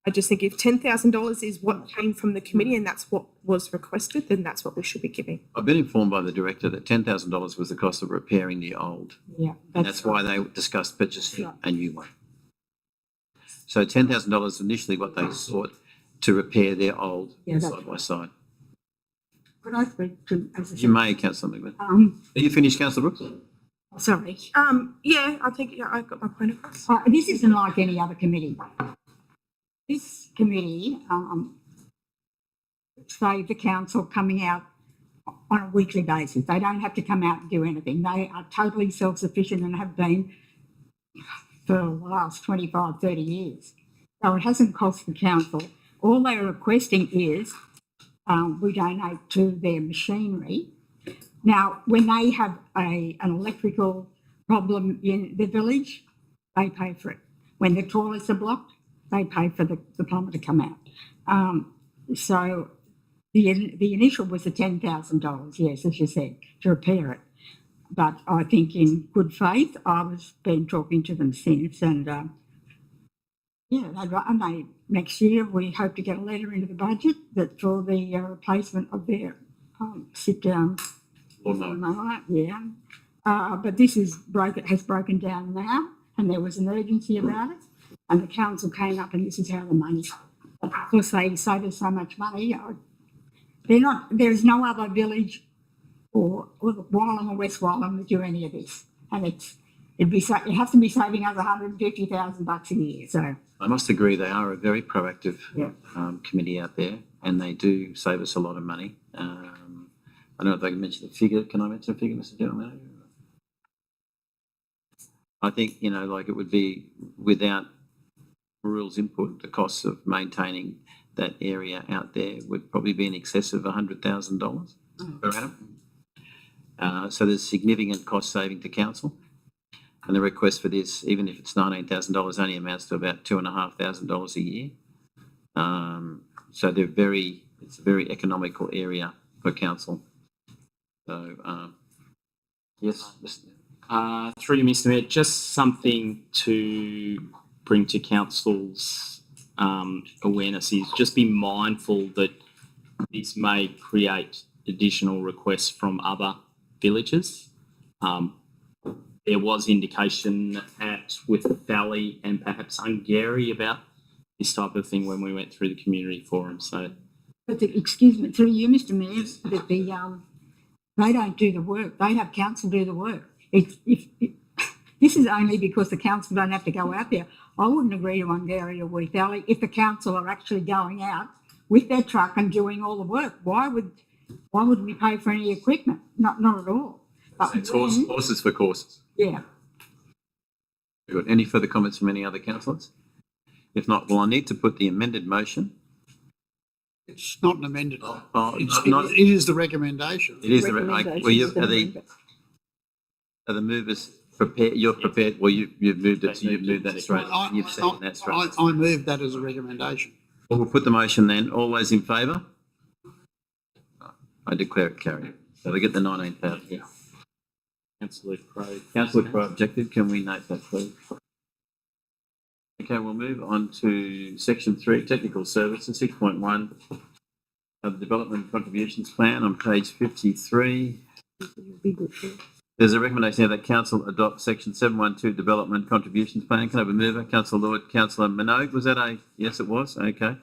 I just think if $10,000 is what came from the committee and that's what was requested, then that's what we should be giving. I've been informed by the director that $10,000 was the cost of repairing the old. Yeah. And that's why they discussed purchasing a new one. So $10,000 initially what they sought to repair their old side by side. Could I speak to? You may, Councillor McGlynn. Are you finished, Councillor Brooks? Sorry. Yeah, I think I got my point across. This isn't like any other committee. This committee save the council coming out on a weekly basis. They don't have to come out and do anything. They are totally self-sufficient and have been for the last 25, 30 years. So it hasn't cost the council. All they're requesting is we donate to their machinery. Now, when they have an electrical problem in the village, they pay for it. When the toilets are blocked, they pay for the plumber to come out. So the initial was the $10,000, yes, as you said, to repair it. But I think in good faith, I've been talking to them since, and next year we hope to get a letter into the budget that for the replacement of their sit-down lawnmower. Yeah. But this has broken down now, and there was an urgency about it. And the council came up, and this is how the money. Of course, they save us so much money. There is no other village or Wylam or West Wylam that do any of this, and it has to be saving us $150,000 a year. So I must agree, they are a very proactive committee out there, and they do save us a lot of money. I don't know if I can mention the figure. Can I mention the figure, Mr. General Manager? I think, it would be without Rural's input, the costs of maintaining that area out there would probably be in excess of $100,000 per annum. So there's significant cost saving to council. And the request for this, even if it's $19,000, only amounts to about $2,500 a year. So it's a very economical area for council. So, yes, Through you, Mr. Mayor, just something to bring to council's awareness is just be mindful that this may create additional requests from other villages. There was indication with Valley and perhaps Hungary about this type of thing when we went through the community forum. So, But excuse me, through you, Mr. Mayor, that they don't do the work. They have council do the work. This is only because the council don't have to go out there. I wouldn't agree to Hungary or Wheat Valley if the council are actually going out with their truck and doing all the work. Why would we pay for any equipment? Not at all. But it's horses for courses. yeah. Good. Any further comments from any other councillors? If not, well, I need to put the amended motion. It's not an amended. It It is the recommendation. is the are the movers prepared? You're prepared. Well, you've moved it. You've moved that straight. You've said that straight. I moved that as a recommendation. Well, we'll put the motion then. All those in favour? I declare it carried. So they get the 19,000. yeah. Councillor Crowe. Councillor Crowe objected. Can we note that, please? Okay, we'll move on to section 3, technical services, 6.1 of the development contributions plan on page 53. There's a recommendation here that council adopt section 712 development contributions plan. Can I have a mover? Councillor Lord, Councillor Minogue. Was that a, yes, it was? Okay.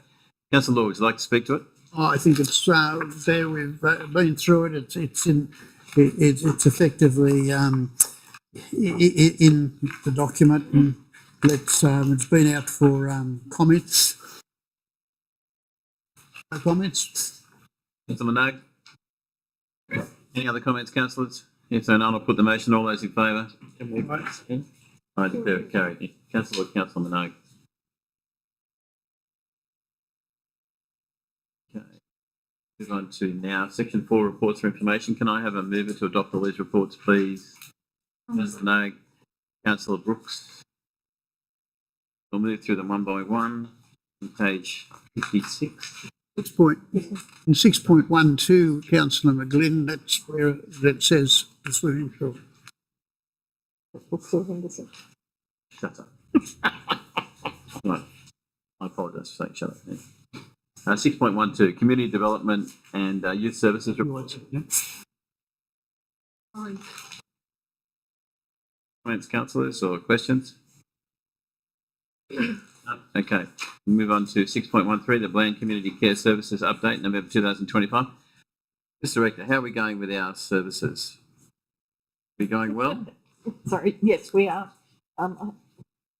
Councillor Lord, would you like to speak to it? I think it's there. We've been through it. It's effectively in the document, and it's been out for comments. No comments. Councillor Minogue? Any other comments, councillors? If so, none, I'll put the motion. All those in favour? I declare it carried. Councillor Minogue. Okay. Move on to now section 4, reports for information. Can I have a mover to adopt all these reports, please? Councillor Minogue, Councillor Brooks. We'll move through them one by one. On page 56. In 6.12, Councillor McGlynn, that's where that says the swimming pool. Shut up. Right. I apologise for saying shut up. Yeah. 6.12, community development and youth services reports. Comments, councillors, or questions? Okay, we'll move on to 6.13, the Bland Community Care Services Update, November 2025. Mr. Director, how are we going with our services? Are we going well? Sorry, yes, we are.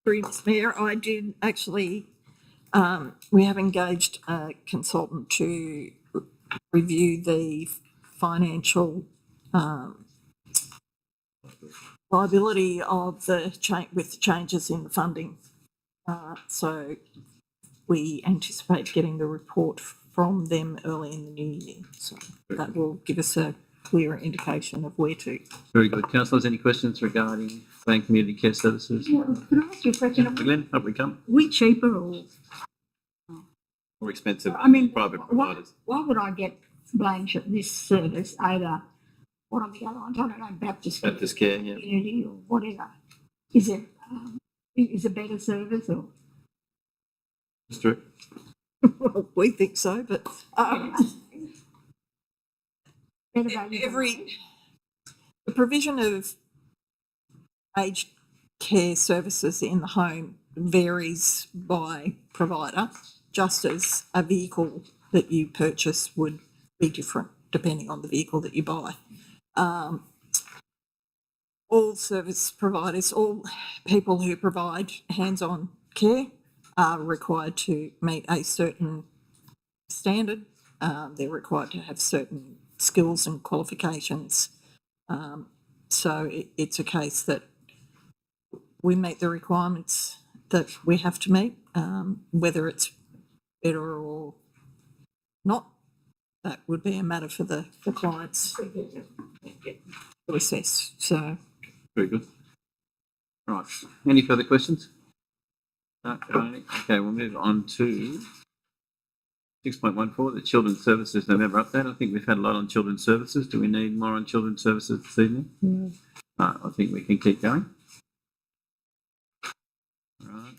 Previous Mayor, I did actually, we have engaged a consultant to review the financial viability of with the changes in the funding. So we anticipate getting the report from them early in the new year. So that will give us a clearer indication of where to. Very good. Councillors, any questions regarding Bland Community Care Services? Yeah, can I ask you a question? Glenn, up we come. Are we cheaper or? More expensive I mean, private providers. why would I get this service over what are the other ones? I don't know, Baptist Care, yeah. Community or whatever. Is it a better service or? That's true. Well, we think so, but Better value. the provision of aged care services in the home varies by provider, just as a vehicle that you purchase would be different depending on the vehicle that you buy. All service providers, all people who provide hands-on care are required to meet a certain standard. They're required to have certain skills and qualifications. So it's a case that we meet the requirements that we have to meet, Whether it's better or not, that would be a matter for the clients to assess. So, Very good. Right. Any further questions? Okay, we'll move on to 6.14, the Children's Services November update. I think we've had a lot on Children's Services. Do we need more on Children's Services this evening? I think we can keep going. Right.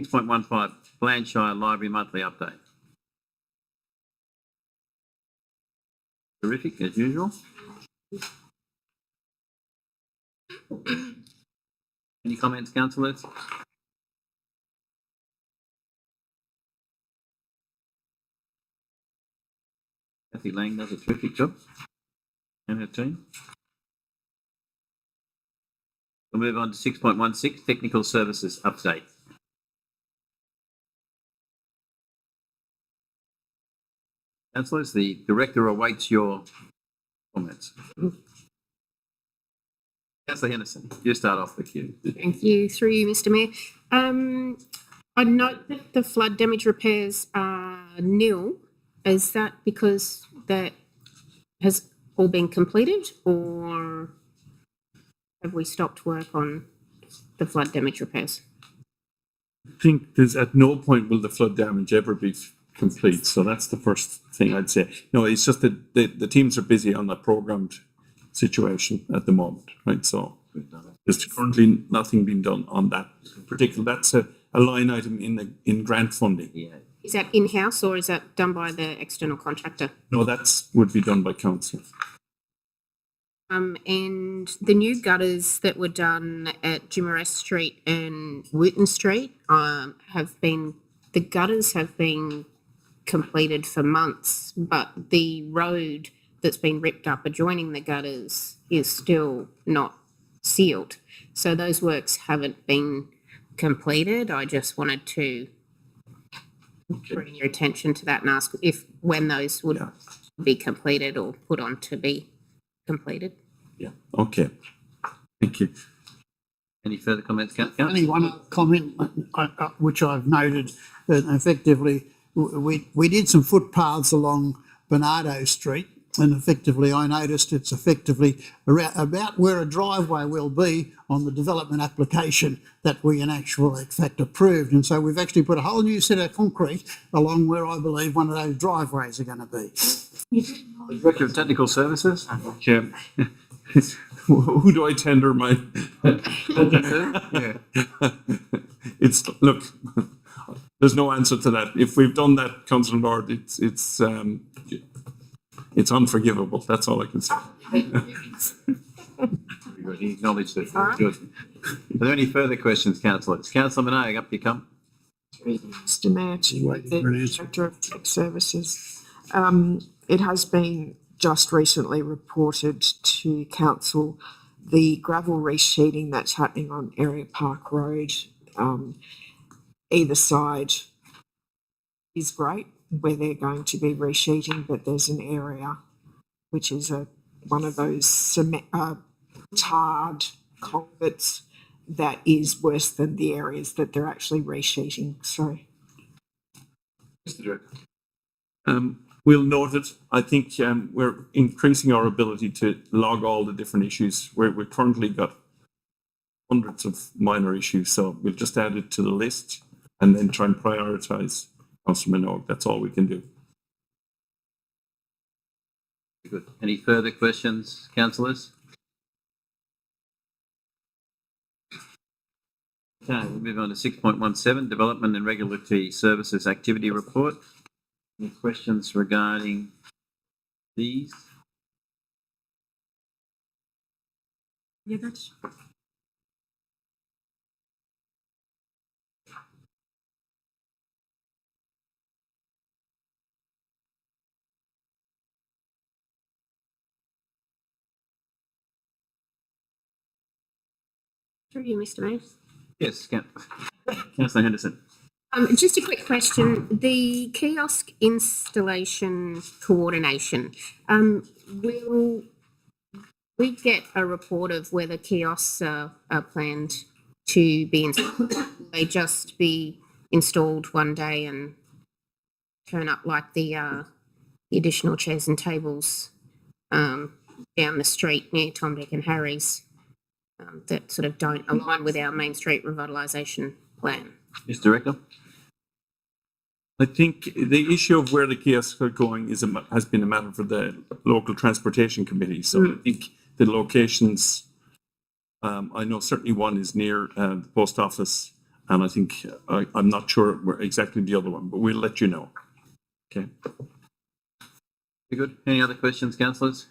6.15, Shire Library Monthly Update. Terrific, as usual. Any comments, councillors? Kathy Lang does a terrific job and her team. We'll move on to 6.16, Technical Services Update. Councillors, the Director awaits your comments. Councillor Henderson, you start off the queue. Thank you. Through you, Mr Mayor. I note that the flood damage repairs are nil. Is that because that has all been completed, or have we stopped work on the flood damage repairs? I think there's at no point will the flood damage ever be complete. So that's the first thing I'd say. No, it's just that the teams are busy on that programmed situation at the moment, right? So there's currently nothing being done on that particular. That's a line item in grant funding. Yeah. Is that in-house or is that done by the external contractor? No, that's would be done by council. And the new gutters that were done at Jimerest Street and Wooten Street the gutters have been completed for months, but the road that's been ripped up adjoining the gutters is still not sealed. So those works haven't been completed. I just wanted to bring your attention to that and ask when those would be completed or put on to be completed. Yeah. Okay. Thank you. Any further comments, Councillor? Only one comment, which I've noted, that effectively we did some footpaths along Bernardo Street, and effectively I noticed it's effectively about where a driveway will be on the development application that we in actual fact approved. And so we've actually put a whole new set of concrete along where I believe one of those driveways are going to be. The Director of Technical Services. Chair. Who do I tender my? Yeah. It's look. There's no answer to that. If we've done that, Councillor Lord, it's unforgivable. That's all I can say. Very good. He acknowledged it. Good. Are there any further questions, councillors? Councillor Minogue, up you come. Mr Mayor, to Waiting the for an answer. Director of Tech Services. It has been just recently reported to council the gravel resheeting that's happening on Area Park Road. Either side is great where they're going to be resheeting, but there's an area which is one of those tarred culverts that is worse than the areas that they're actually resheeting. So, Mr. Director. We'll note it. I think we're increasing our ability to log all the different issues. We've currently got hundreds of minor issues, so we'll just add it to the list and then try and prioritise. Councillor Minogue, that's all we can do. Good. Any further questions, councillors? Okay, we'll move on to 6.17, Development and Regulatory Services Activity Report. Any questions regarding these? Yeah, that's. Through you, Mr Mayor. Yes, Councillor Henderson. Just a quick question. The kiosk installation coordination, will we get a report of whether kiosks are planned to be installed? Will they just be installed one day and turn up like the additional chairs and tables down the street near Tom, Dick and Harry's that sort of don't align with our Main Street revitalisation plan? Mr. Director? I think the issue of where the kiosks are going has been a matter for the local transportation committee. So I think the locations, I know certainly one is near the post office, and I think I'm not sure where exactly the other one, but we'll let you know. Okay. Very good. Any other questions, councillors?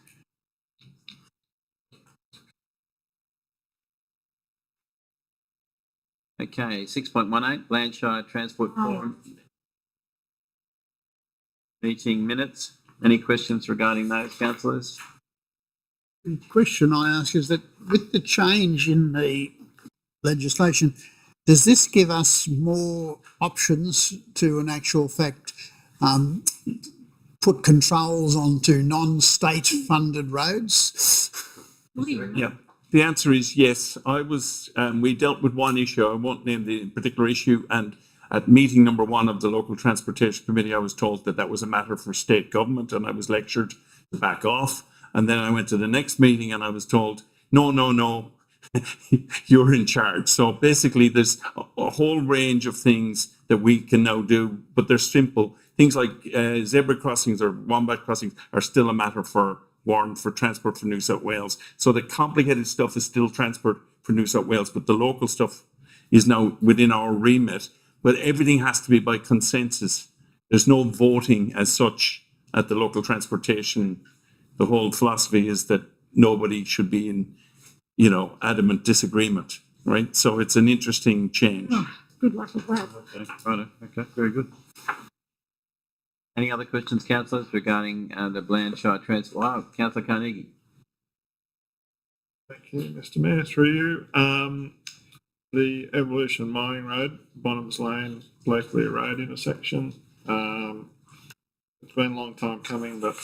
Okay, 6.18, Blanchard Transport Forum. Meeting minutes. Any questions regarding those, councillors? The question I ask is that with the change in the legislation, does this give us more options to, in actual fact, put controls onto non-state funded roads? Yeah, the answer is yes. We dealt with one issue. I won't name the particular issue. And at meeting number 1 of the local transportation committee, I was told that was a matter for state government, and I was lectured to back off. And then I went to the next meeting and I was told, no, you're in charge. So basically there's a whole range of things that we can now do, but they're simple. Things like zebra crossings or wombat crossings are still a matter for Warren for Transport for New South Wales. So the complicated stuff is still Transport for New South Wales, but the local stuff is now within our remit. But everything has to be by consensus. There's no voting as such at the local transportation. The whole philosophy is that nobody should be in, adamant disagreement, right? So it's an interesting change. Good luck with that. Okay, righto. Okay, very good. Any other questions, councillors, regarding the Blanchard Transport? Oh, Councillor Carnegie. Thank you, Mr. Mayor. Through you. The Evolution Mining Road, Bonhams Lane, Blakely Road intersection. It's been a long time coming, but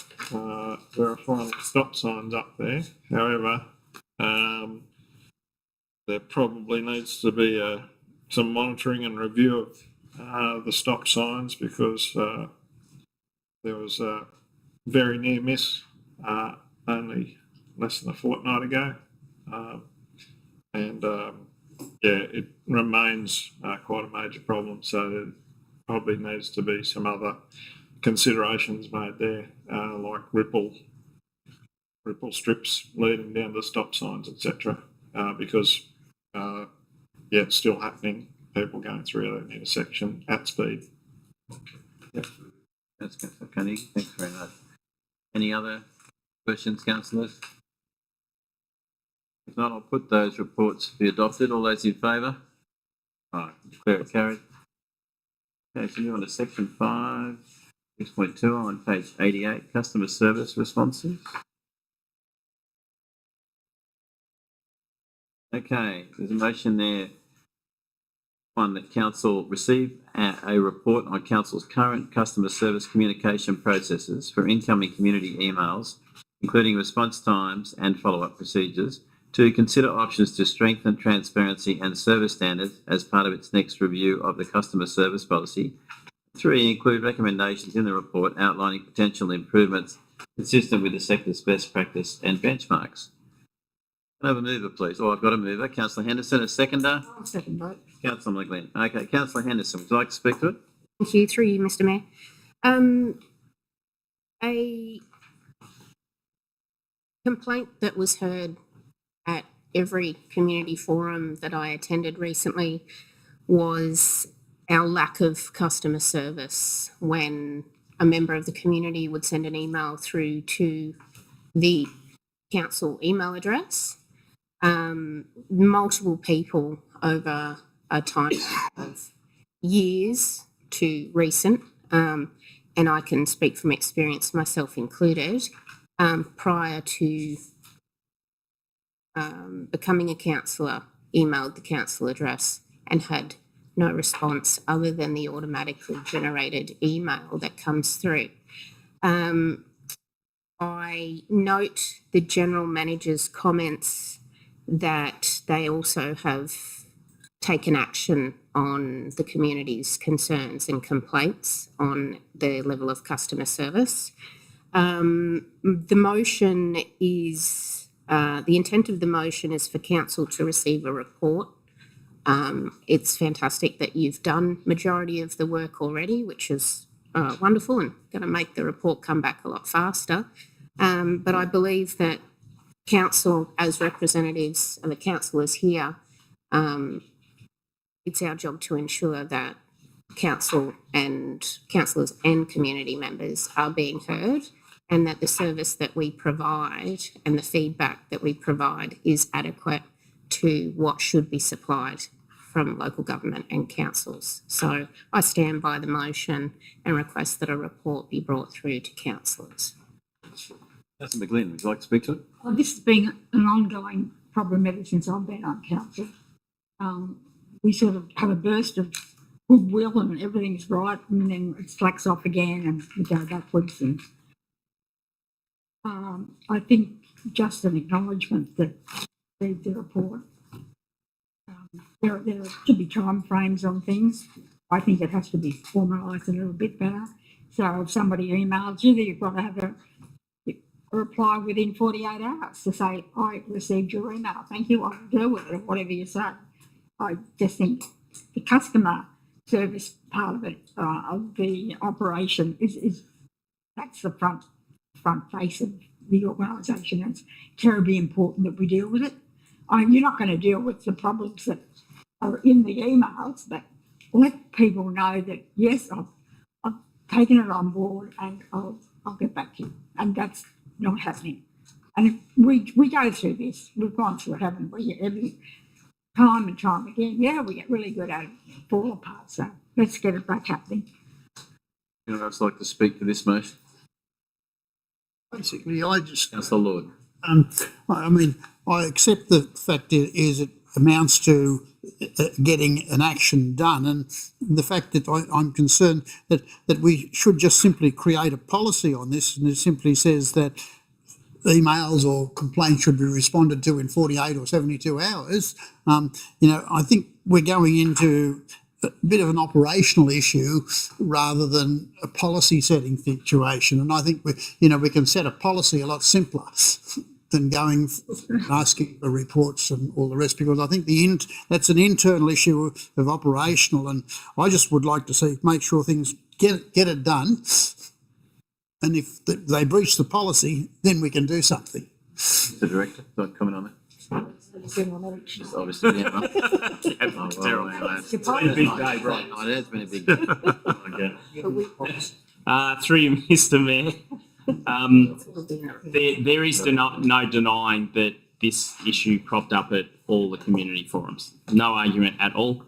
there are finally stop signs up there. However, there probably needs to be some monitoring and review of the stop signs, because there was a very near miss only less than a fortnight ago. It remains quite a major problem, so there probably needs to be some other considerations made there, like ripple strips leading down to stop signs, etc. Because it's still happening. People going through that intersection at speed. Yep. That's Councillor Carnegie. Thanks very much. Any other questions, councillors? If not, I'll put those reports to be adopted. All those in favour? All right, declare it carried. Okay, so move on to section 5, 6.2 on page 88, customer service responses. Okay, there's a motion there. One, that council receive a report on council's current customer service communication processes for incoming community emails, including response times and follow-up procedures. 2, consider options to strengthen transparency and service standards as part of its next review of the customer service policy. 3, include recommendations in the report outlining potential improvements consistent with the sector's best practice and benchmarks. Can I have a mover, please? Oh, I've got a mover. Councillor Henderson, a seconder. I'll second that. Councillor McGlynn. Okay, Councillor Henderson, would you like to speak to it? Thank you. Through you, Mr. Mayor. A complaint that was heard at every community forum that I attended recently was our lack of customer service when a member of the community would send an email through to the council email address. Multiple people over a time of years to recent, and I can speak from experience, myself included, prior to becoming a councillor, emailed the council address and had no response other than the automatically generated email that comes through. I note the general manager's comments that they also have taken action on the community's concerns and complaints on the level of customer service. The motion is, the intent of the motion is for council to receive a report. It's fantastic that you've done majority of the work already, which is wonderful and going to make the report come back a lot faster. But I believe that council, as representatives and the councillors here, it's our job to ensure that council and councillors and community members are being heard, and that the service that we provide and the feedback that we provide is adequate to what should be supplied from local government and councils. So I stand by the motion and request that a report be brought through to councillors. Councillor McGlynn, would you like to speak to it? Well, this has been an ongoing problem ever since I've been on council. We sort of have a burst of goodwill and everything's right, and then it slacks off again and we go backwards. And I think just an acknowledgement that the report, there should be time frames on things. I think it has to be formalised a little bit better. So if somebody emails you, you've got to have a reply within 48 hours to say, I received your email, thank you, I'll deal with it, or whatever you say. I just think the customer service part of it, of the operation, is that's the front face of the organisation. It's terribly important that we deal with it. You're not going to deal with the problems that are in the emails, but let people know that, yes, I've taken it on board and I'll get back to you. And that's not happening. And we go through this. We've gone through it, haven't we? Every time and time again. Yeah, we get really good at it, fall apart. So let's get it back happening. Anyone else like to speak to this motion? Basically, I just, Councillor Lord. I mean, I accept the fact it amounts to getting an action done, and the fact that I'm concerned that we should just simply create a policy on this, and it simply says that emails or complaints should be responded to in 48 or 72 hours. I think we're going into a bit of an operational issue rather than a policy setting situation. And I think we can set a policy a lot simpler than going asking for reports and all the rest, because I think that's an internal issue of operational, and I just would like to make sure things get it done. And if they breach the policy, then we can do something. The director, don't comment on that. Just obviously, yeah. It's terrible. It's been a big day, right? It has been a big day. Okay. Through you, Mr. Mayor, there is no denying that this issue cropped up at all the community forums. No argument at all.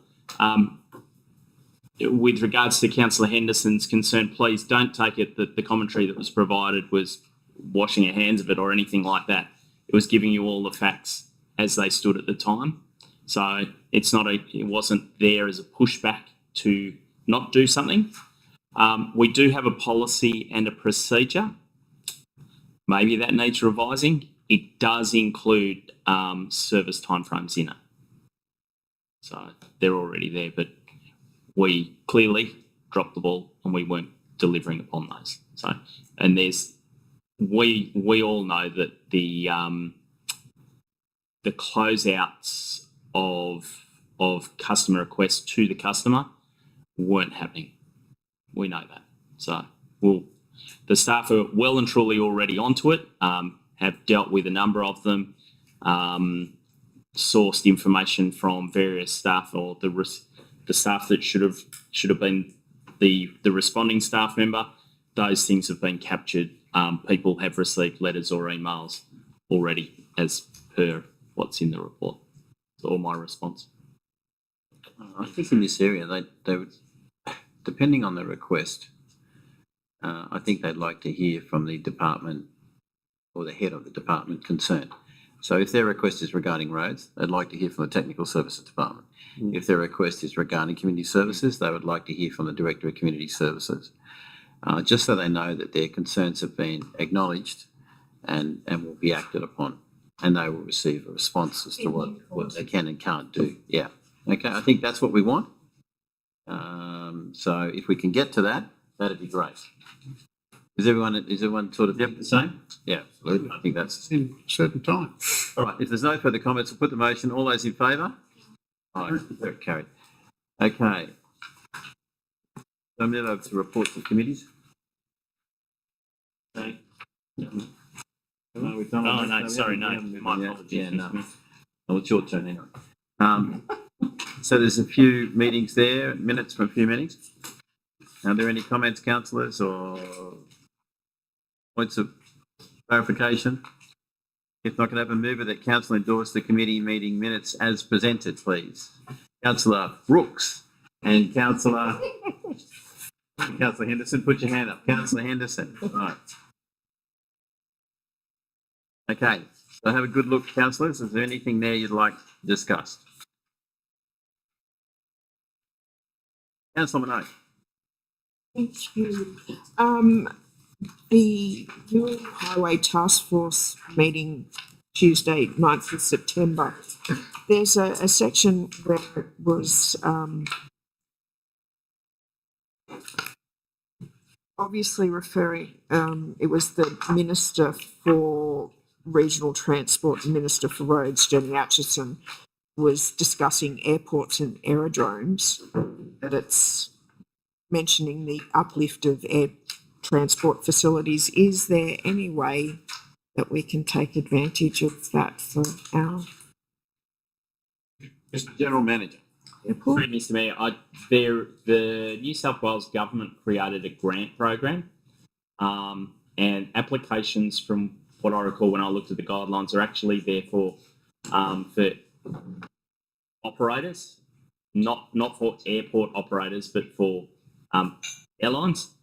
With regards to Councillor Henderson's concern, please don't take it that the commentary that was provided was washing your hands of it or anything like that. It was giving you all the facts as they stood at the time. So it wasn't there as a pushback to not do something. We do have a policy and a procedure. Maybe that needs revising. It does include service timeframes in it. So they're already there, but we clearly dropped the ball and we weren't delivering upon those. So, and we all know that the closeouts of customer requests to the customer weren't happening. We know that. So the staff are well and truly already onto it, have dealt with a number of them, sourced information from various staff or the staff that should have been the responding staff member. Those things have been captured. People have received letters or emails already as per what's in the report. That's all my response. I think in this area, they would, depending on the request, I think they'd like to hear from the department or the head of the department concerned. So if their request is regarding roads, they'd like to hear from the technical services department. If their request is regarding community services, they would like to hear from the director of community services, just so they know that their concerns have been acknowledged and will be acted upon, and they will receive a response as to what they can and can't do. Yeah. Okay, I think that's what we want. So if we can get to that, that'd be great. Is everyone sort of the same? Yeah, absolutely. I think that's In a certain time. all right. If there's no further comments, we'll put the motion. All those in favour? Aye, carried. Okay. So I'm now over to reports of committees. Okay. We've done Oh, that. no, sorry, no. My Yeah, apologies. yeah, no. Mr. Mayor. Well, it's your turn anyway. So there's a few meetings there, minutes from a few meetings. Are there any comments, councillors, or points of clarification? If not, can I have a mover that council endorse the committee meeting minutes as presented, please? Councillor Brooks and Councillor Henderson, put your hand up. Councillor Henderson, right. Okay, so have a good look, councillors. Is there anything there you'd like to discuss? Councillor Minogue. Thank you. The new Highway Task Force meeting Tuesday, 9th of September, there's a section where it was obviously referring, it was the Minister for Regional Transport and Minister for Roads, Jenny Atchison, was discussing airports and aerodromes, that it's mentioning the uplift of air transport facilities. Is there any way that we can take advantage of that for our Mr. General Manager. airport? Sorry, Mr. Mayor, the New South Wales government created a grant program, and applications, from what I recall when I looked at the guidelines, are actually there for operators, not for airport operators, but for airlines.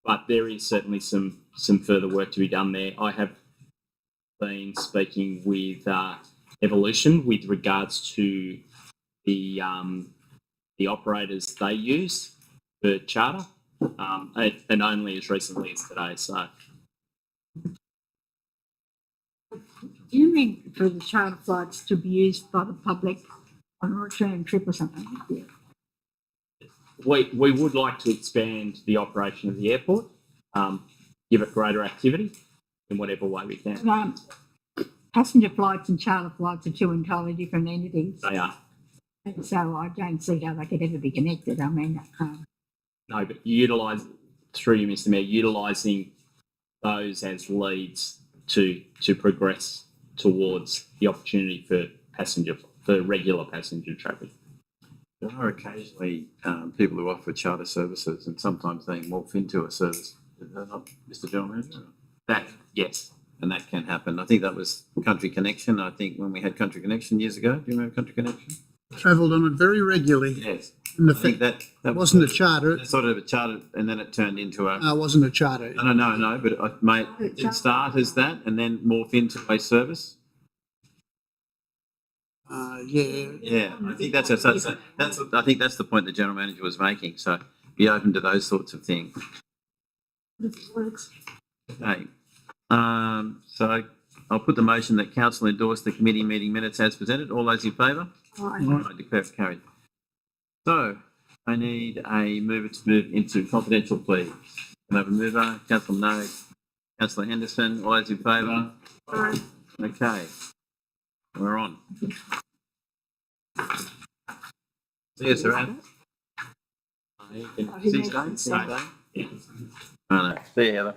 But there is certainly some further work to be done there. I have been speaking with Evolution with regards to the operators they use for charter, and only as recently as today. So Do you mean for the charter flights to be used by the public on a return trip or something? Yeah. we would like to expand the operation of the airport, give it greater activity in whatever way we can. Passenger flights and charter flights are two entirely different entities, They are. and so I don't see how they could ever be connected. I mean, No, but through you, Mr. Mayor, utilising those as leads to progress towards the opportunity for regular passenger traffic. There are occasionally people who offer charter services, and sometimes they morph into a service. Is that not, Mr. General Manager? That, yes. And that can happen. I think that was Country Connection. I think when we had Country Connection years ago. Do you remember Country Connection? Travelled on it very regularly. Yes. And I think that wasn't a charter. That's sort of a charter, and then it turned into a. No, it wasn't a charter. No. But mate, it start as that, and then morph into a service. Yeah. Yeah, I think that's I think that's the point the general manager was making. So be open to those sorts of things. Okay. So I'll put the motion that council endorse the committee meeting minutes as presented. All those in favour? I declare it carried. So I need a mover to move into confidential plea. Can I have a mover? Councillor No. Councillor Henderson. All those in favour? Okay. We're on. See you, Sir. See you, Stone. See you, Stone. Yeah. I know. See you, Heather.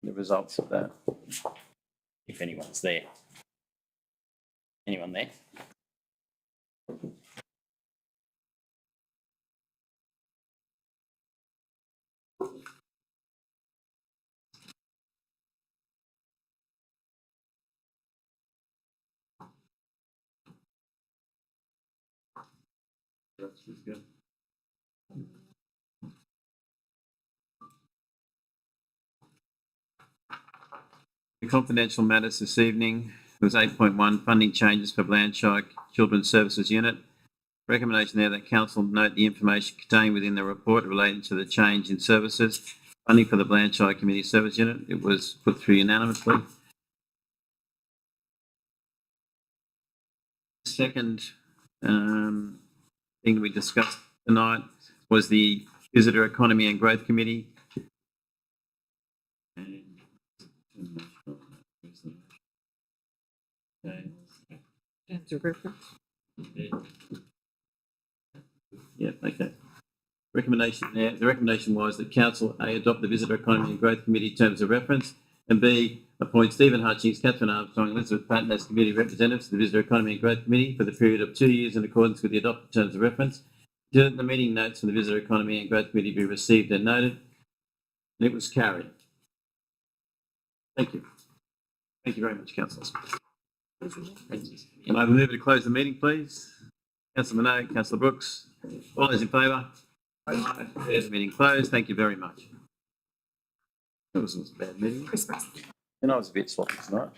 the results of that. If anyone's there. Anyone there? The confidential matters this evening was 8.1 funding changes for Blanchard Children's Services Unit. Recommendation there that council note the information contained within the report relating to the change in services funding for the Blanchard Community Service Unit. It was put through unanimously. Second thing we discussed tonight was the Visitor Economy and Growth Committee. Yeah, okay. Recommendation there. The recommendation was that council A, adopt the Visitor Economy and Growth Committee terms of reference, and B, appoint Stephen Hutchings, Catherine Armstrong, and Elizabeth Patton as committee representatives to the Visitor Economy and Growth Committee for the period of 2 years in accordance with the adopted terms of reference. Did the meeting notes from the Visitor Economy and Growth Committee be received and noted? And it was carried. Thank you. Thank you very much, councillors. Can I move to close the meeting, please? Councillor Minogue, Councillor Brooks, all those in favour? Aye. There's the meeting closed. Thank you very much. It was a bad meeting. Christmas. And I was a bit sloppy tonight.